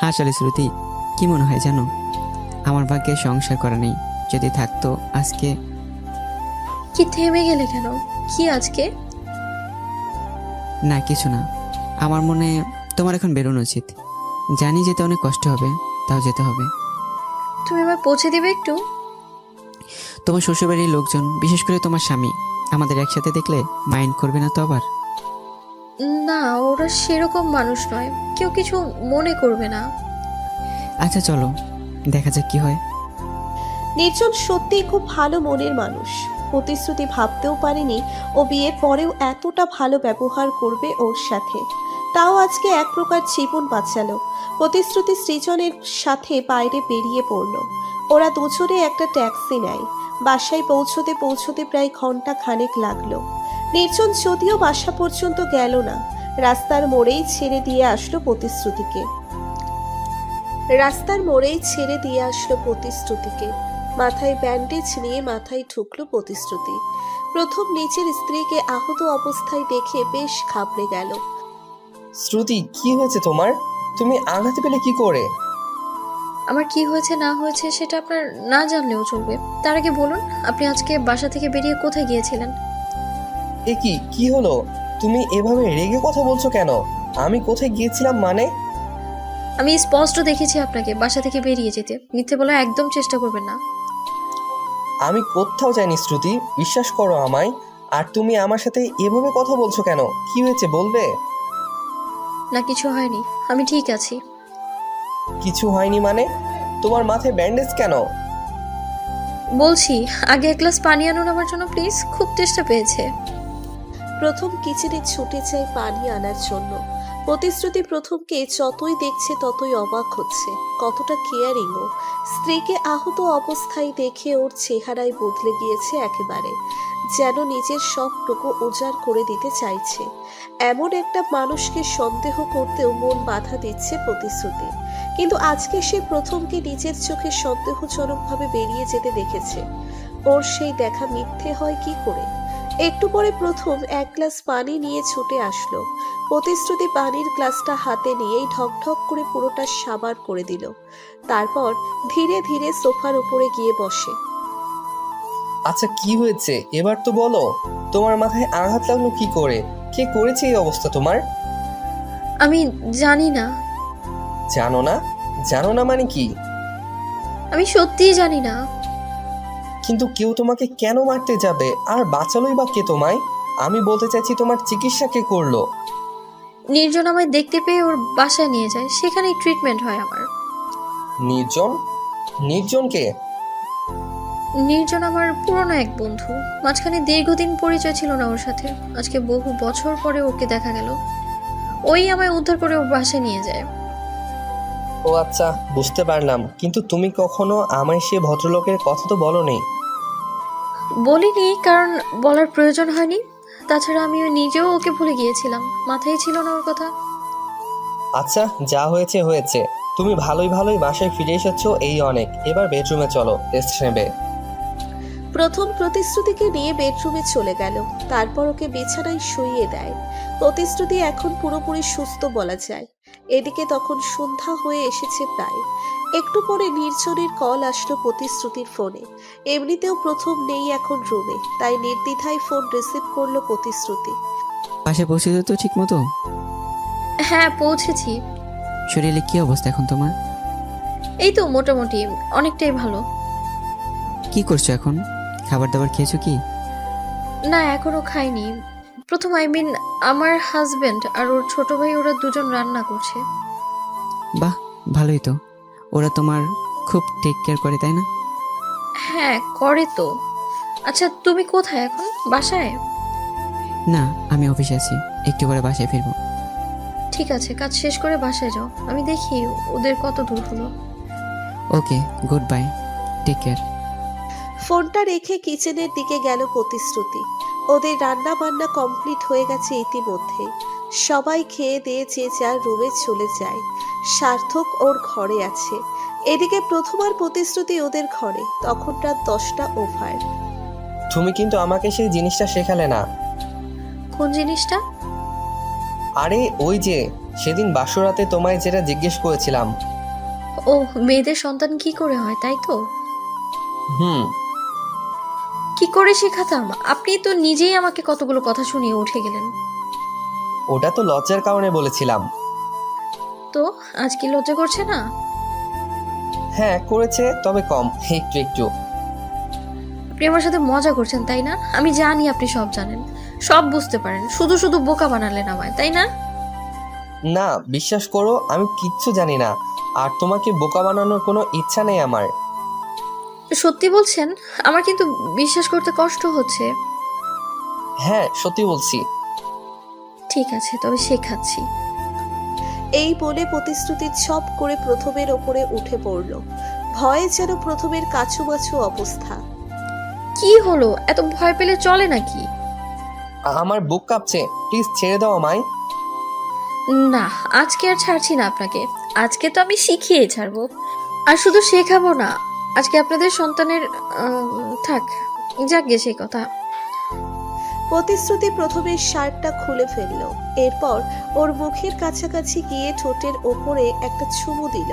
আসলে শ্রুতি, কি মনে হয় জানো, আমার ভাগ্যে সংসার করা নেই। যদি থাকতো আজকে। কি থেমে গেলে কেন? কি আজকে? না, কিছু না। আমার মনে তোমার এখন বেরোনো উচিত। জানি যেতে অনেক কষ্ট হবে, তাও যেতে হবে। তুমি আমায় পৌঁছে দিবে একটু? তোমার শ্বশুরবাড়ির লোকজন, বিশেষ করে তোমার স্বামী, আমাদের একসাথে দেখলে মাইন্ড করবে না তো আবার? না, ওরা সেরকম মানুষ নয়, কেউ কিছু মনে করবে না। আচ্ছা চলো, দেখা যাক কি হয়। নির্জন সত্যিই খুব ভালো মনের মানুষ। প্রতিশ্রুতি ভাবতেও পারেনি ও বিয়ের পরেও এতটা ভালো ব্যবহার করবে ওর সাথে। তাও আজকে এক প্রকার জীবন বাঁচালো। প্রতিশ্রুতি সৃজনের সাথে বাইরে বেরিয়ে পড়ল। ওরা দুজনে একটা ট্যাক্সি নেয়। বাসায় পৌঁছতে প্রায় ঘন্টা খানেক লাগলো। নির্জন যদিও বাসা পর্যন্ত গেল না, রাস্তার মোড়েই ছেড়ে দিয়ে আসলো প্রতিশ্রুতিকে। মাথায় ব্যান্ডেজ নিয়ে মাথায় ঢুকলো প্রতিশ্রুতি। প্রথম নিজের স্ত্রীকে আহত অবস্থায় দেখে বেশ ঘাবড়ে গেল। শ্রুতি, কি হয়েছে তোমার? তুমি আঘাত পেলে কি করে? আমার কি হয়েছে না হয়েছে সেটা আপনার না জানলেও চলবে। তার আগে বলুন, আপনি আজকে বাসা থেকে বেরিয়ে কোথায় গিয়েছিলেন? এ কি হলো? তুমি এভাবে রেগে কথা বলছো কেন? আমি কোথায় গিয়েছিলাম মানে? আমি স্পষ্ট দেখেছি আপনাকে বাসা থেকে বেরিয়ে যেতে। মিথ্যে বলার একদম চেষ্টা করবেন না। আমি কোথাও যাইনি শ্রুতি, বিশ্বাস করো আমায়। আর তুমি আমার সাথে এভাবে কথা বলছো কেন? কি হয়েছে বলবে? না, কিছু হয়নি, আমি ঠিক আছি। কিছু হয়নি মানে? তোমার মাথায় ব্যান্ডেজ কেন? বলছি, আগে এক গ্লাস পানি আনুন আমার জন্য প্লিজ, খুব তেষ্টা পেয়েছে। প্রথম কিচেনে ছুটে যায় পানি আনার জন্য। প্রতিশ্রুতি প্রথমকে যতই দেখছে ততই অবাক হচ্ছে। কতটা কেয়ারিং ও। স্ত্রীকে আহত অবস্থায় দেখে ওর চেহারায় বদলে গিয়েছে একেবারে, যেন নিজের সবটুকু উজাড় করে দিতে চাইছে। এমন একটা মানুষকে সন্দেহ করতেও মন বাধা দিচ্ছে প্রতিশ্রুতি। কিন্তু আজকে সে প্রথমকে নিজের চোখে সন্দেহজনকভাবে বেরিয়ে যেতে দেখেছে। ওর সেই দেখা মিথ্যে হয় কি করে? একটু পরে প্রথম এক গ্লাস পানি নিয়ে ছুটে আসলো। প্রতিশ্রুতি পানির গ্লাসটা হাতে নিয়েই ঢকঢক করে পুরোটা সাবার করে দিল। তারপর ধীরে ধীরে সোফার উপরে গিয়ে বসে। আচ্ছা, কি হয়েছে এবার তো বলো। তোমার মাথায় আঘাত লাগলো কি করে? কে করেছে এই অবস্থা তোমার? আমি জানি না। জানো না? জানো না মানে কি? আমি সত্যিই জানি না। কিন্তু কেউ তোমাকে কেন মারতে যাবে? আর বাঁচালোই বা কে তোমায়? আমি বলতে চাইছি, তোমার চিকিৎসা কে করলো? নির্জন আমায় দেখতে পেয়ে ওর বাসায় নিয়ে যায়, সেখানেই ট্রিটমেন্ট হয় আমার। নির্জন? নির্জনকে? নির্জন আমার পুরনো এক বন্ধু। মাঝখানে দীর্ঘদিন পরিচয় ছিল না ওর সাথে। আজকে বহু বছর পরে ওকে দেখা গেল। ওই আমায় উদ্ধার করে ওর বাসায় নিয়ে যায়। ও আচ্ছা, বুঝতে পারলাম। কিন্তু তুমি কখনো আমায় সে ভদ্রলোকের কথা তো বলোনি। বলিনি কারণ বলার প্রয়োজন হয়নি। তাছাড়া আমিও নিজেও ওকে ভুলে গিয়েছিলাম, মাথায় ছিল না ওর কথা। আচ্ছা, যা হয়েছে হয়েছে। তুমি ভালোই ভালোই বাসায় ফিরে এসেছো, এই অনেক। এবার বেডরুমে চলো, রেস্ট নেবে। প্রথম প্রতিশ্রুতিকে নিয়ে বেডরুমে চলে গেল, তারপর ওকে বিছানায় শুইয়ে দেয়। প্রতিশ্রুতি এখন পুরোপুরি সুস্থ বলা যায়। এদিকে তখন সন্ধ্যা হয়ে এসেছে প্রায়। একটু পরে নির্জনের কল আসলো প্রতিশ্রুতির ফোনে। এমনিতেও প্রথম নেই এখন রুমে, তাই নির্দ্বিধায় ফোন রিসিভ করলো প্রতিশ্রুতি। পাশে পৌঁছে তো ঠিক মতো? হ্যাঁ, পৌঁছেছি। শরীরে কি অবস্থা এখন তোমার? এই তো মোটামুটি, অনেকটাই ভালো। কি করছো এখন? খাবার দাবার খেয়েছো কি? না, এখনো খাইনি। প্রথম আমার হাজবেন্ড আর ওর ছোট ভাই ওরা দুজন রান্না করছে। বাহ, ভালোই তো। ওরা তোমার খুব টেক কেয়ার করে, তাই না? হ্যাঁ, করে তো। আচ্ছা, তুমি কোথায় এখন? বাসায়? না, আমি অফিসে আছি, একটু পরে বাসায় ফিরবো। ঠিক আছে, কাজ শেষ করে বাসায় যাও, আমি দেখি ওদের কত দূর হলো। ওকে, গুড বাই, টেক কেয়ার। ফোনটা রেখে কিচেনের দিকে গেল প্রতিশ্রুতি। ওদের রান্না বান্না কমপ্লিট হয়ে গেছে ইতিমধ্যে। সবাই খেয়ে দিয়ে যে যার রুমে চলে যায়। সার্থক ওর ঘরে আছে। এদিকে প্রথম আর প্রতিশ্রুতি ওদের ঘরে। তখন রাত 10টা ওভার। তুমি কিন্তু আমাকে সেই জিনিসটা শেখালে না। কোন জিনিসটা? আরে ওই যে সেদিন বাসরাতে তোমায় যেটা জিজ্ঞেস করেছিলাম। ও, মেয়েদের সন্তান কি করে হয়, তাই তো? হুম। কি করে শেখাতাম? আপনি তো নিজেই আমাকে কতগুলো কথা শুনিয়ে উঠে গেলেন। ওটা তো লজ্জার কারণে বলেছিলাম। তো আজ কি লজ্জা করছে না? হ্যাঁ করেছে, তবে কম, একটু একটু। আপনি আমার সাথে মজা করছেন, তাই না? আমি জানি আপনি সব জানেন, সব বুঝতে পারেন, শুধু শুধু বোকা বানালেন আমায়, তাই না? না, বিশ্বাস করো, আমি কিচ্ছু জানি না। আর তোমাকে বোকা বানানোর কোনো ইচ্ছা নেই আমার। সত্যি বলছেন? আমার কিন্তু বিশ্বাস করতে কষ্ট হচ্ছে। হ্যাঁ, সত্যি বলছি। ঠিক আছে, তবে শেখাচ্ছি। এই বলে প্রতিশ্রুতি ছপ করে প্রথমের ওপরে উঠে পড়ল। ভয়ে যেন প্রথমের কাছুমাছু অবস্থা। কি হলো? এত ভয় পেলে চলে নাকি? আমার বুক কাঁপছে, প্লিজ ছেড়ে দাও আমায়। না, আজকে আর ছাড়ছি না আপনাকে। আজকে তো আমি শিখিয়ে ছাড়বো। আর শুধু শেখাবো না, আজকে আপনাদের সন্তানের থাক, যাক গে সেই কথা। প্রতিশ্রুতি প্রথমে শার্টটা খুলে ফেলল। এরপর ওর মুখের কাছাকাছি গিয়ে ঠোঁটের ওপরে একটা চুমু দিল।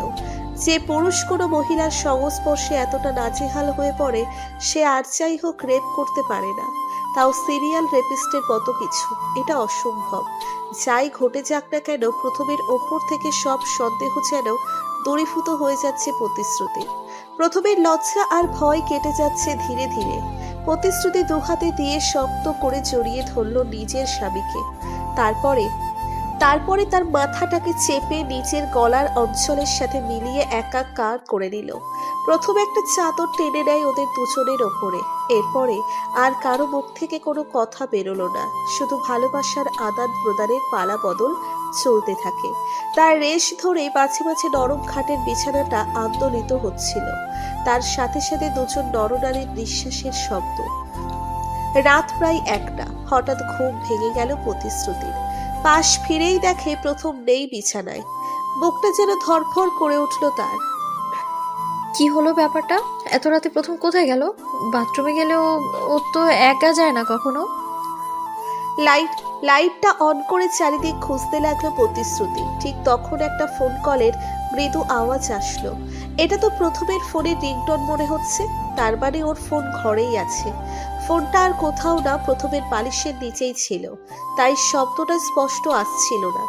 যে পুরুষ কোনো মহিলার সংস্পর্শে এতটা নাজেহাল হয়ে পড়ে, সে আর যাই হোক রেপ করতে পারে না, তাও সিরিয়াল রেপিস্টের মতো কিছু। এটা অসম্ভব। যাই ঘটে যাক না কেন, প্রথমের ওপর থেকে সব সন্দেহ যেন দূরীভূত হয়ে যাচ্ছে প্রতিশ্রুতি। প্রথমের লজ্জা আর ভয় কেটে যাচ্ছে ধীরে ধীরে। প্রতিশ্রুতি দুহাতে দিয়ে শক্ত করে জড়িয়ে ধরল নিজের স্বামীকে। তারপরে তার মাথাটাকে চেপে নিজের গলার অঞ্চলের সাথে মিলিয়ে একাকার করে নিল। প্রথমে একটা চাদর টেনে নেয় ওদের দুজনের ওপরে। এরপরে আর কারো মুখ থেকে কোনো কথা বেরোলো না, শুধু ভালোবাসার আদান প্রদানের পালা বদল চলতে থাকে। তার রেশ ধরে মাঝে মাঝে নরম খাটের বিছানাটা আন্দোলিত হচ্ছিল। তার সাথে সাথে দুজন নরনারীর নিঃশ্বাসের শব্দ। রাত প্রায় 1টা। হঠাৎ ঘুম ভেঙে গেল প্রতিশ্রুতির। পাশ ফিরেই দেখে প্রথম নেই বিছানায়। বুকটা যেন ধরফর করে উঠল তার। কি হলো ব্যাপারটা? এত রাতে প্রথম কোথায় গেল? বাথরুমে গেলেও ও তো একা যায় না কখনো। লাইটটা অন করে চারিদিক খুঁজতে লাগলো প্রতিশ্রুতি। ঠিক তখন একটা ফোন কলের মৃদু আওয়াজ আসলো। এটা তো প্রথমের ফোনের রিংটোন মনে হচ্ছে। তার মানে ওর ফোন ঘরেই আছে। ফোনটা আর কোথাও না, প্রথমের বালিশের নিচেই ছিল, তাই শব্দটা স্পষ্ট আসছিল না।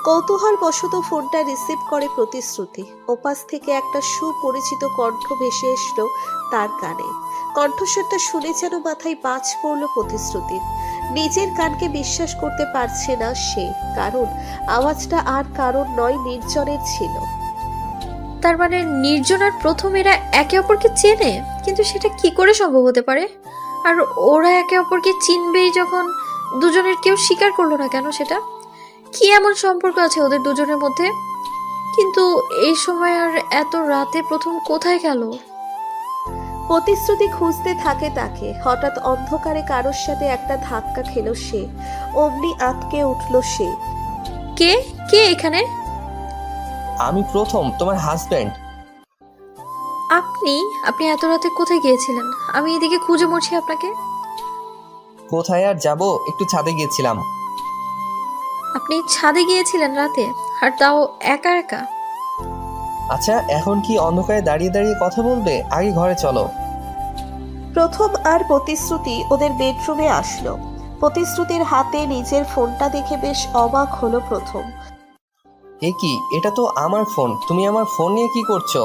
কৌতূহল বশত ফোনটা রিসিভ করে প্রতিশ্রুতি। ওপাশ থেকে একটা সুপরিচিত কণ্ঠ ভেসে এসলো তার কানে। কণ্ঠস্বরটা শুনে যেন মাথায় বাজ পড়ল প্রতিশ্রুতির। নিজের কানকে বিশ্বাস করতে পারছে না সে, কারণ আওয়াজটা আর কারণ নয়, নির্জনের ছিল। তার মানে নির্জন আর প্রথম এরা একে অপরকে চেনে, কিন্তু সেটা কি করে সম্ভব হতে পারে? আর ওরা একে অপরকে চিনবেই যখন, দুজনের কেউ স্বীকার করলো না কেন সেটা? কি এমন সম্পর্ক আছে ওদের দুজনের মধ্যে? কিন্তু এই সময় আর এত রাতে প্রথম কোথায় গেল? প্রতিশ্রুতি খুঁজতে থাকে তাকে। হঠাৎ অন্ধকারে কারোর সাথে একটা ধাক্কা খেলো সে। অমনি আঁতকে উঠল সে। কে কে এখানে? আমি প্রথম, তোমার হাজবেন্ড। আপনি আপনি এত রাতে কোথায় গিয়েছিলেন? আমি এদিকে খুঁজে মরছি আপনাকে। কোথায় আর যাব, একটু ছাদে গিয়েছিলাম। আপনি ছাদে গিয়েছিলেন রাতে, আর তাও একা একা? আচ্ছা, এখন কি অন্ধকারে দাঁড়িয়ে দাঁড়িয়ে কথা বলবে? আগে ঘরে চলো। প্রথম আর প্রতিশ্রুতি ওদের বেডরুমে আসলো। প্রতিশ্রুতির হাতে নিজের ফোনটা দেখে বেশ অবাক হলো প্রথম। এ কি, এটা তো আমার ফোন, তুমি আমার ফোন নিয়ে কি করছো?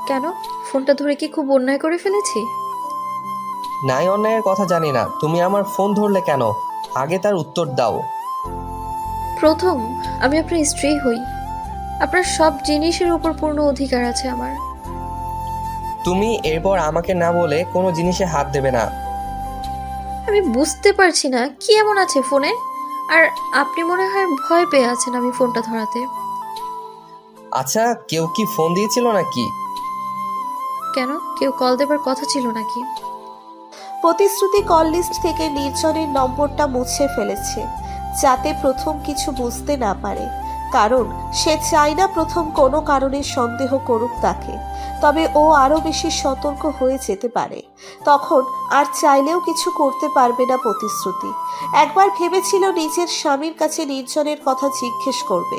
কেন, ফোনটা ধরে কি খুব অন্যায় করে ফেলেছি? নাই অন্যায়ের কথা জানি না, তুমি আমার ফোন ধরলে কেন? আগে তার উত্তর দাও। প্রথম, আমি আপনার স্ত্রী হই। আপনার সব জিনিসের উপর পূর্ণ অধিকার আছে আমার। তুমি এরপর আমাকে না বলে কোনো জিনিসে হাত দেবে না। আমি বুঝতে পারছি না কি এমন আছে ফোনে, আর আপনি মনে হয় ভয় পেয়ে আছেন আমি ফোনটা ধরাতে। আচ্ছা, কেউ কি ফোন দিয়েছিল নাকি? কেন, কেউ কল দেবার কথা ছিল নাকি? প্রতিশ্রুতি কল লিস্ট থেকে নির্জনের নম্বরটা মুছে ফেলেছে, যাতে প্রথম কিছু বুঝতে না পারে। কারণ সে চায় না প্রথম কোনো কারণে সন্দেহ করুক তাকে। তবে ও আরো বেশি সতর্ক হয়ে যেতে পারে। তখন আর চাইলেও কিছু করতে পারবে না প্রতিশ্রুতি। একবার ভেবেছিল নিজের স্বামীর কাছে নির্জনের কথা জিজ্ঞেস করবে,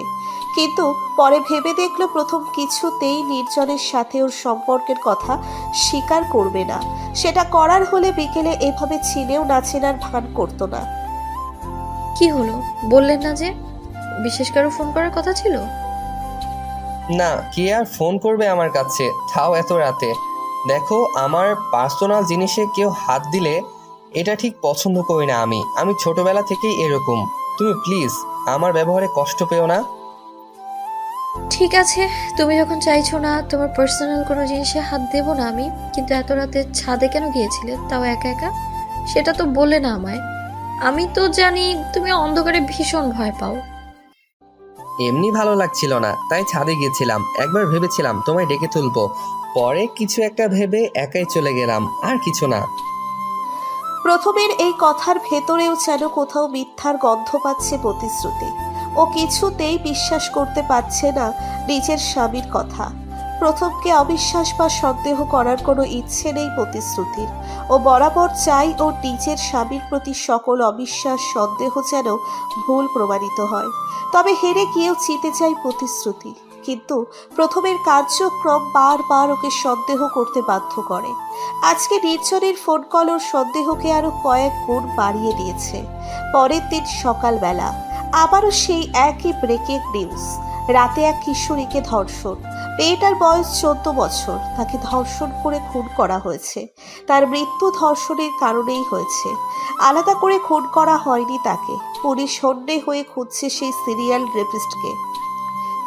কিন্তু পরে ভেবে দেখলো প্রথম কিছুতেই নির্জনের সাথে ওর সম্পর্কের কথা স্বীকার করবে না। সেটা করার হলে বিকেলে এভাবে চিনেও না চেনার ভান করতো না। কি হলো, বললেন না যে বিশেষ কারো ফোন করার কথা ছিল? না, কে আর ফোন করবে আমার কাছে, তাও এত রাতে। দেখো, আমার পার্সোনাল জিনিসে কেউ হাত দিলে এটা ঠিক পছন্দ করি না আমি ছোটবেলা থেকেই এরকম। তুমি প্লিজ আমার ব্যবহারে কষ্ট পেও না। ঠিক আছে, তুমি যখন চাইছো না তোমার পার্সোনাল কোনো জিনিসে হাত দেবো না আমি, কিন্তু এত রাতে ছাদে কেন গিয়েছিলে, তাও একা একা? সেটা তো বললে না আমায়। আমি তো জানি তুমি অন্ধকারে ভীষণ ভয় পাও। এমনি ভালো লাগছিল না, তাই ছাদে গিয়েছিলাম। একবার ভেবেছিলাম তোমায় ডেকে তুলবো, পরে কিছু একটা ভেবে একাই চলে গেলাম, আর কিছু না। প্রথমের এই কথার ভেতরেও যেন কোথাও মিথ্যার গন্ধ পাচ্ছে প্রতিশ্রুতি। ও কিছুতেই বিশ্বাস করতে পারছে না নিজের স্বামীর কথা। প্রথমকে অবিশ্বাস বা সন্দেহ করার কোনো ইচ্ছে নেই প্রতিশ্রুতির। ও বরাবর চাই ওর নিজের স্বামীর প্রতি সকল অবিশ্বাস সন্দেহ যেন ভুল প্রমাণিত হয়। তবে হেরে গিয়েও জিতে চাই প্রতিশ্রুতি। কিন্তু প্রথমের কার্যক্রম বারবার ওকে সন্দেহ করতে বাধ্য করে। আজকে নির্জনের ফোন কল ওর সন্দেহকে আরো কয়েক গুণ বাড়িয়ে দিয়েছে। পরের দিন সকালবেলা আবারও সেই একই ব্রেকিং নিউজ। রাতে এক কিশোরীকে ধর্ষণ। মেয়েটার বয়স 14 বছর। তাকে ধর্ষণ করে খুন করা হয়েছে। তার মৃত্যু ধর্ষণের কারণেই হয়েছে, আলাদা করে খুন করা হয়নি তাকে। পুলিশ হন্যে হয়ে খুঁজছে সেই সিরিয়াল রেপিস্টকে,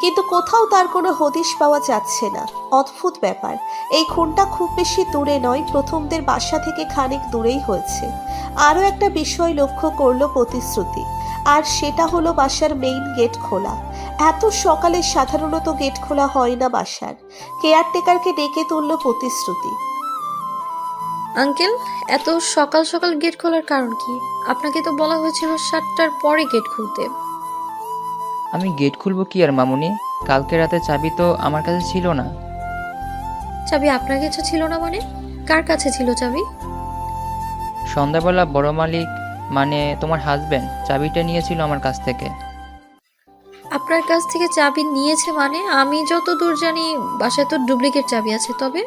কিন্তু কোথাও তার কোনো হদিশ পাওয়া যাচ্ছে না। অদ্ভুত ব্যাপার, এই খুনটা খুব বেশি দূরে নয়, প্রথমদের বাসা থেকে খানিক দূরেই হয়েছে। আরও একটা বিষয় লক্ষ্য করলো প্রতিশ্রুতি, আর সেটা হলো বাসার মেইন গেট খোলা। এত সকালে সাধারণত গেট খোলা হয় না বাসার। কেয়ারটেকারকে ডেকে তুলল প্রতিশ্রুতি। আঙ্কেল, এত সকাল সকাল গেট খোলার কারণ কি? আপনাকে তো বলা হয়েছিল 7টার পরে গেট খুলতে। আমি গেট খুলবো কি আর মামুনি, কালকে রাতে চাবি তো আমার কাছে ছিল না। চাবি আপনার কাছে ছিল না মানে? কার কাছে ছিল চাবি? সন্ধ্যাবেলা বড় মালিক, মানে তোমার হাজবেন্ড, চাবিটা নিয়েছিল আমার কাছ থেকে। আপনার কাছ থেকে চাবি নিয়েছে মানে? আমি যত দূর জানি বাসায় তো ডুপ্লিকেট চাবি আছে। তবে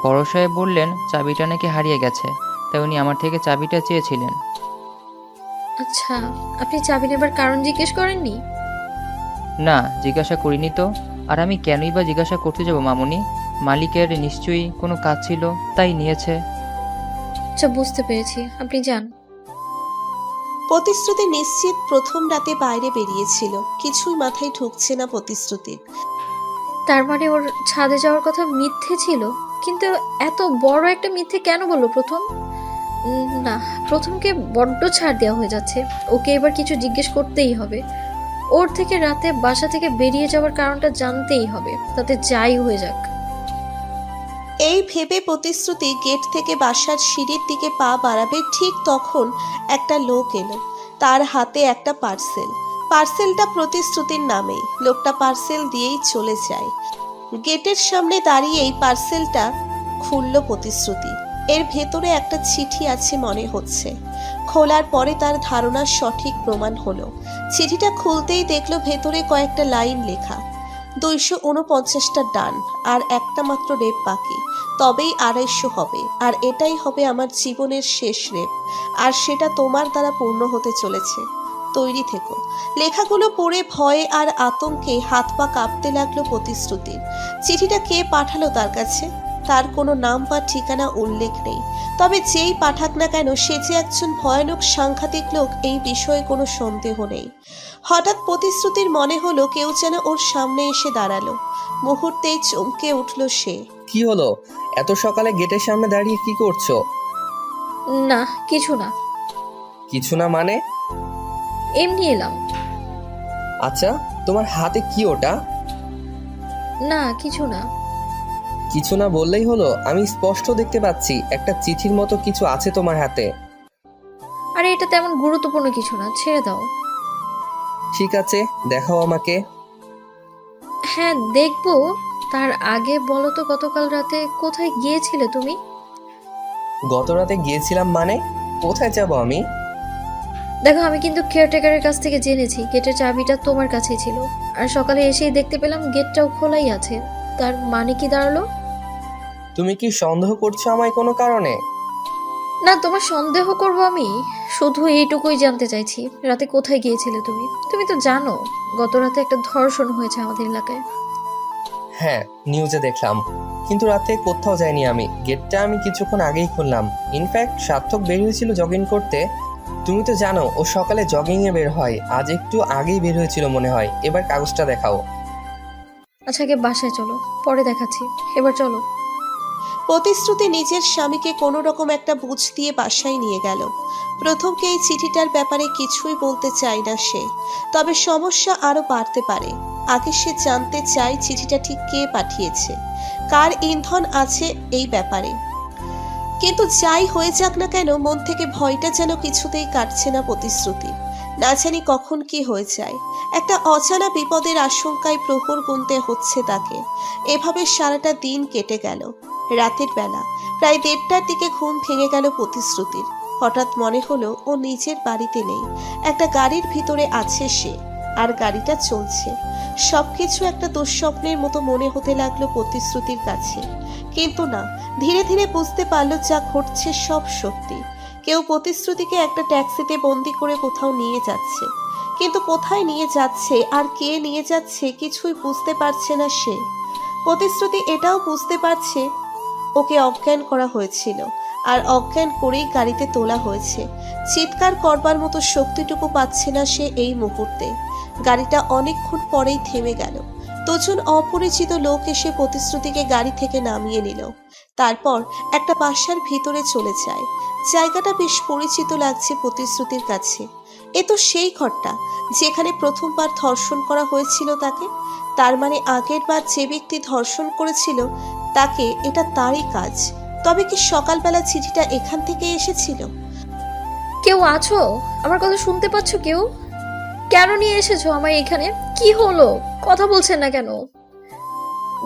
বড় সাহেব বললেন চাবিটা নাকি হারিয়ে গেছে, তাই উনি আমার থেকে চাবিটা চেয়েছিলেন। আচ্ছা, আপনি চাবি নেবার কারণ জিজ্ঞেস করেননি? না, জিজ্ঞাসা করিনি তো। আর আমি কেনই বা জিজ্ঞাসা করতে যাব মামুনি? মালিকের নিশ্চয়ই কোনো কাজ ছিল, তাই নিয়েছে। আচ্ছা, বুঝতে পেরেছি, আপনি যান। প্রতিশ্রুতি নিশ্চিত প্রথম রাতে বাইরে বেরিয়েছিল। কিছুই মাথায় ঢুকছে না প্রতিশ্রুতির। তার মানে ওর ছাদে যাওয়ার কথা মিথ্যে ছিল? কিন্তু এত বড় একটা মিথ্যে কেন বললো প্রথম? না, প্রথমকে বড্ড ছাড় দেওয়া হয়ে যাচ্ছে। ওকে এবার কিছু জিজ্ঞেস করতেই হবে। ওর থেকে রাতে বাসা থেকে বেরিয়ে যাওয়ার কারণটা জানতেই হবে, তাতে যাই হয়ে যাক। এই ভেবে প্রতিশ্রুতি গেট থেকে বাসার সিঁড়ির দিকে পা বাড়াবে, ঠিক তখন একটা লোক এলো। তার হাতে একটা পার্সেলটা প্রতিশ্রুতির নামে। লোকটা পার্সেল দিয়েই চলে যায়। গেটের সামনে দাঁড়িয়েই পার্সেলটা খুলল প্রতিশ্রুতি। এর ভেতরে একটা চিঠি আছে মনে হচ্ছে। খোলার পরে তার ধারণা সঠিক প্রমাণ হলো। চিঠিটা খুলতেই দেখলো ভেতরে কয়েকটা লাইন লেখা। 249টা ডান, আর একটা মাত্র রেপ বাকি, তবেই 250 হবে। আর এটাই হবে আমার জীবনের শেষ রেপ, আর সেটা তোমার দ্বারা পূর্ণ হতে চলেছে। তৈরি থেকো। লেখাগুলো পড়ে ভয়ে আর আতঙ্কে হাত পা কাঁপতে লাগলো প্রতিশ্রুতির। চিঠিটা কে পাঠালো তার কাছে? তার কোনো নাম বা ঠিকানা উল্লেখ নেই। তবে যেই পাঠাক না কেন, সে যে একজন ভয়ানক সাংঘাতিক লোক, এই বিষয়ে কোনো সন্দেহ নেই। হঠাৎ প্রতিশ্রুতির মনে হলো কেউ যেন ওর সামনে এসে দাঁড়ালো। মুহূর্তেই চমকে উঠল সে। কি হলো? এত সকালে গেটের সামনে দাঁড়িয়ে কি করছো? না, কিছু না, কিছু না মানে? এমনি এলাম। আচ্ছা, তোমার হাতে কি ওটা? না, কিছু না। কিছু না বললেই হলো? আমি স্পষ্ট দেখতে পাচ্ছি একটা চিঠির মতো কিছু আছে তোমার হাতে। আরে এটা তেমন গুরুত্বপূর্ণ কিছু না, ছেড়ে দাও। ঠিক আছে, দেখাও আমাকে। হ্যাঁ দেখবো, তার আগে বলো তো গতকাল রাতে কোথায় গিয়েছিলে তুমি? গত রাতে গিয়েছিলাম মানে? কোথায় যাব আমি? দেখো, আমি কিন্তু কেয়ারটেকারের কাছ থেকে জেনেছি গেটের চাবিটা তোমার কাছেই ছিল, আর সকালে এসেই দেখতে পেলাম গেটটাও খোলাই আছে। তার মানে কি দাঁড়ালো? তুমি কি সন্দেহ করছো আমায় কোনো কারণে? না, তোমার সন্দেহ করবো আমি? শুধু এইটুকুই জানতে চাইছি, রাতে কোথায় গিয়েছিলে তুমি? তুমি তো জানো গত রাতে একটা ধর্ষণ হয়েছে আমাদের এলাকায়। হ্যাঁ, নিউজে দেখলাম, কিন্তু রাতে কোথাও যাইনি আমি। গেটটা আমি কিছুক্ষণ আগেই খুললাম। ইনফ্যাক্ট সার্থক বের হয়েছিল জগিং করতে। তুমি তো জানো ও সকালে জগিংয়ে বের হয়। আজ একটু আগেই বের হয়েছিল মনে হয়। এবার কাগজটা দেখাও। আচ্ছা, আগে বাসায় চলো, পরে দেখাচ্ছি। এবার চলো। প্রতিশ্রুতি নিজের স্বামীকে কোনো রকম একটা বুঝ দিয়ে বাসায় নিয়ে গেল। প্রথমকে এই চিঠিটার ব্যাপারে কিছুই বলতে চায় না সে, তবে সমস্যা আরো বাড়তে পারে। আগে সে জানতে চায় চিঠিটা ঠিক কে পাঠিয়েছে, কার ইন্ধন আছে এই ব্যাপারে। কিন্তু যাই হয়ে যাক না কেন, মন থেকে ভয়টা যেন কিছুতেই কাটছে না প্রতিশ্রুতির। না জানি কখন কি হয়ে যায়। একটা অজানা বিপদের আশঙ্কায় প্রহর গুনতে হচ্ছে তাকে। এভাবে সারাটা দিন কেটে গেল। রাতের বেলা প্রায় 1:30টার দিকে ঘুম ভেঙে গেল প্রতিশ্রুতির। হঠাৎ মনে হলো ও নিজের বাড়িতে নেই, একটা গাড়ির ভিতরে আছে সে, আর গাড়িটা চলছে। সবকিছু একটা দুঃস্বপ্নের মতো মনে হতে লাগলো প্রতিশ্রুতির কাছে। কিন্তু না, ধীরে ধীরে বুঝতে পারলো যা ঘটছে সব সত্যি। কেউ প্রতিশ্রুতিকে একটা ট্যাক্সিতে বন্দি করে কোথাও নিয়ে যাচ্ছে, কিন্তু কোথায় নিয়ে যাচ্ছে আর কে নিয়ে যাচ্ছে কিছুই বুঝতে পারছে না সে। প্রতিশ্রুতি এটাও বুঝতে পারছে ওকে অজ্ঞান করা হয়েছিল, আর অজ্ঞান করেই গাড়িতে তোলা হয়েছে। চিৎকার করবার মতো শক্তিটুকু পাচ্ছে না সে এই মুহূর্তে। গাড়িটা অনেকক্ষণ পরেই থেমে গেল। দুজন অপরিচিত লোক এসে প্রতিশ্রুতিকে গাড়ি থেকে নামিয়ে নিল। তারপর একটা বাসার ভিতরে চলে যায়। জায়গাটা বেশ পরিচিত লাগছে প্রতিশ্রুতির কাছে। এ তো সেই ঘরটা যেখানে প্রথমবার ধর্ষণ করা হয়েছিল তাকে। তার মানে আগের বার যে ব্যক্তি ধর্ষণ করেছিল তাকে, এটা তারই কাজ। তবে কি সকালবেলা চিঠিটা এখান থেকে এসেছিল? কেউ আছো? আমার কথা শুনতে পাচ্ছ কেউ? কেন নিয়ে এসেছো আমায় এখানে? কি হলো? কথা বলছেন না কেন?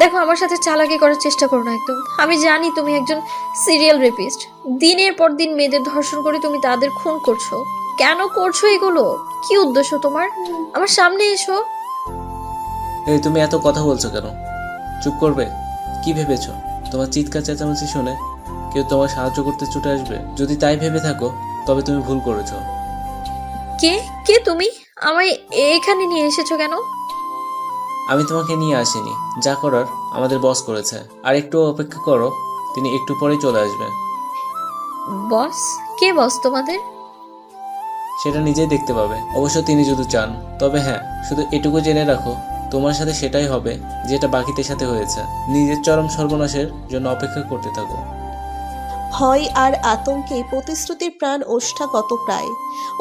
দেখো, আমার সাথে চালাকি করার চেষ্টা করো না একদম। আমি জানি তুমি একজন সিরিয়াল রেপিস্ট। দিনের পর দিন মেয়েদের ধর্ষণ করে তুমি তাদের খুন করছো। কেন করছো এগুলো? কি উদ্দেশ্য তোমার? আমার সামনে এসো। এই তুমি এত কথা বলছো কেন? চুপ করবে? কি ভেবেছো তোমার চিৎকার চেঁচামেচি শুনে কেউ তোমার সাহায্য করতে ছুটে আসবে? যদি তাই ভেবে থাকো তবে তুমি ভুল করেছো। কে কে তুমি? আমায় এখানে নিয়ে এসেছো কেন? আমি তোমাকে নিয়ে আসিনি, যা করার আমাদের বস করেছে। আর একটু অপেক্ষা করো, তিনি একটু পরেই চলে আসবে। বস? কে বস তোমাদের? সেটা নিজেই দেখতে পাবে, অবশ্য তিনি যদি চান। তবে হ্যাঁ, শুধু এটুকু জেনে রাখো, তোমার সাথে সেটাই হবে যেটা বাকিদের সাথে হয়েছে। নিজের চরম সর্বনাশের জন্য অপেক্ষা করতে থাকো। ভয় আর আতঙ্কে প্রতিশ্রুতির প্রাণ ওষ্ঠাগত প্রায়।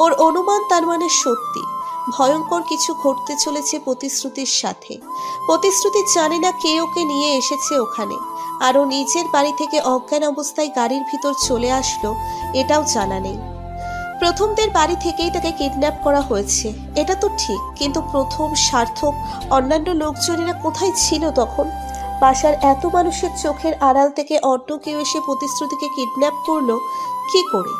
ওর অনুমান তার মানে সত্যি। ভয়ঙ্কর কিছু ঘটতে চলেছে প্রতিশ্রুতির সাথে। প্রতিশ্রুতি জানে না কে ওকে নিয়ে এসেছে ওখানে, আরও নিজের বাড়ি থেকে অজ্ঞান অবস্থায় গাড়ির ভিতর চলে আসলো এটাও জানা নেই। প্রথমদের বাড়ি থেকেই তাকে কিডন্যাপ করা হয়েছে, এটা তো ঠিক, কিন্তু প্রথম, সার্থক, অন্যান্য লোকজনেরা কোথায় ছিল তখন? বাসার এত মানুষের চোখের আড়াল থেকে অন্য কেউ এসে প্রতিশ্রুতিকে কিডন্যাপ করলো কি করে?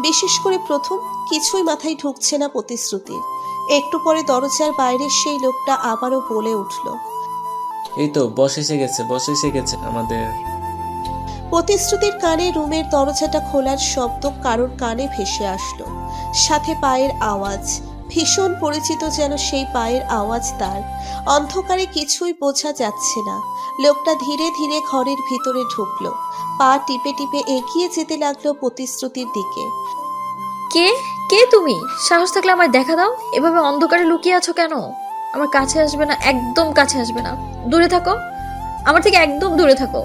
বিশেষ করে প্রথম, কিছুই মাথায় ঢুকছে না প্রতিশ্রুতির। একটু পরে দরজার বাইরের সেই লোকটা আবারও বলে উঠল। এই তো বস এসে গেছে আমাদের। প্রতিশ্রুতির কানে রুমের দরজাটা খোলার শব্দ কারোর কানে ভেসে আসলো, সাথে পায়ের আওয়াজ। ভীষণ পরিচিত যেন সেই পায়ের আওয়াজ তার। অন্ধকারে কিছুই বোঝা যাচ্ছে না। লোকটা ধীরে ধীরে ঘরের ভিতরে ঢুকলো, পা টিপে টিপে এগিয়ে যেতে লাগলো প্রতিশ্রুতির দিকে। কে কে তুমি? সাহস থাকলে আমায় দেখা দাও। এভাবে অন্ধকারে লুকিয়ে আছো কেন? আমার কাছে আসবে না, একদম কাছে আসবে না। দূরে থাকো, আমার থেকে একদম দূরে থাকো।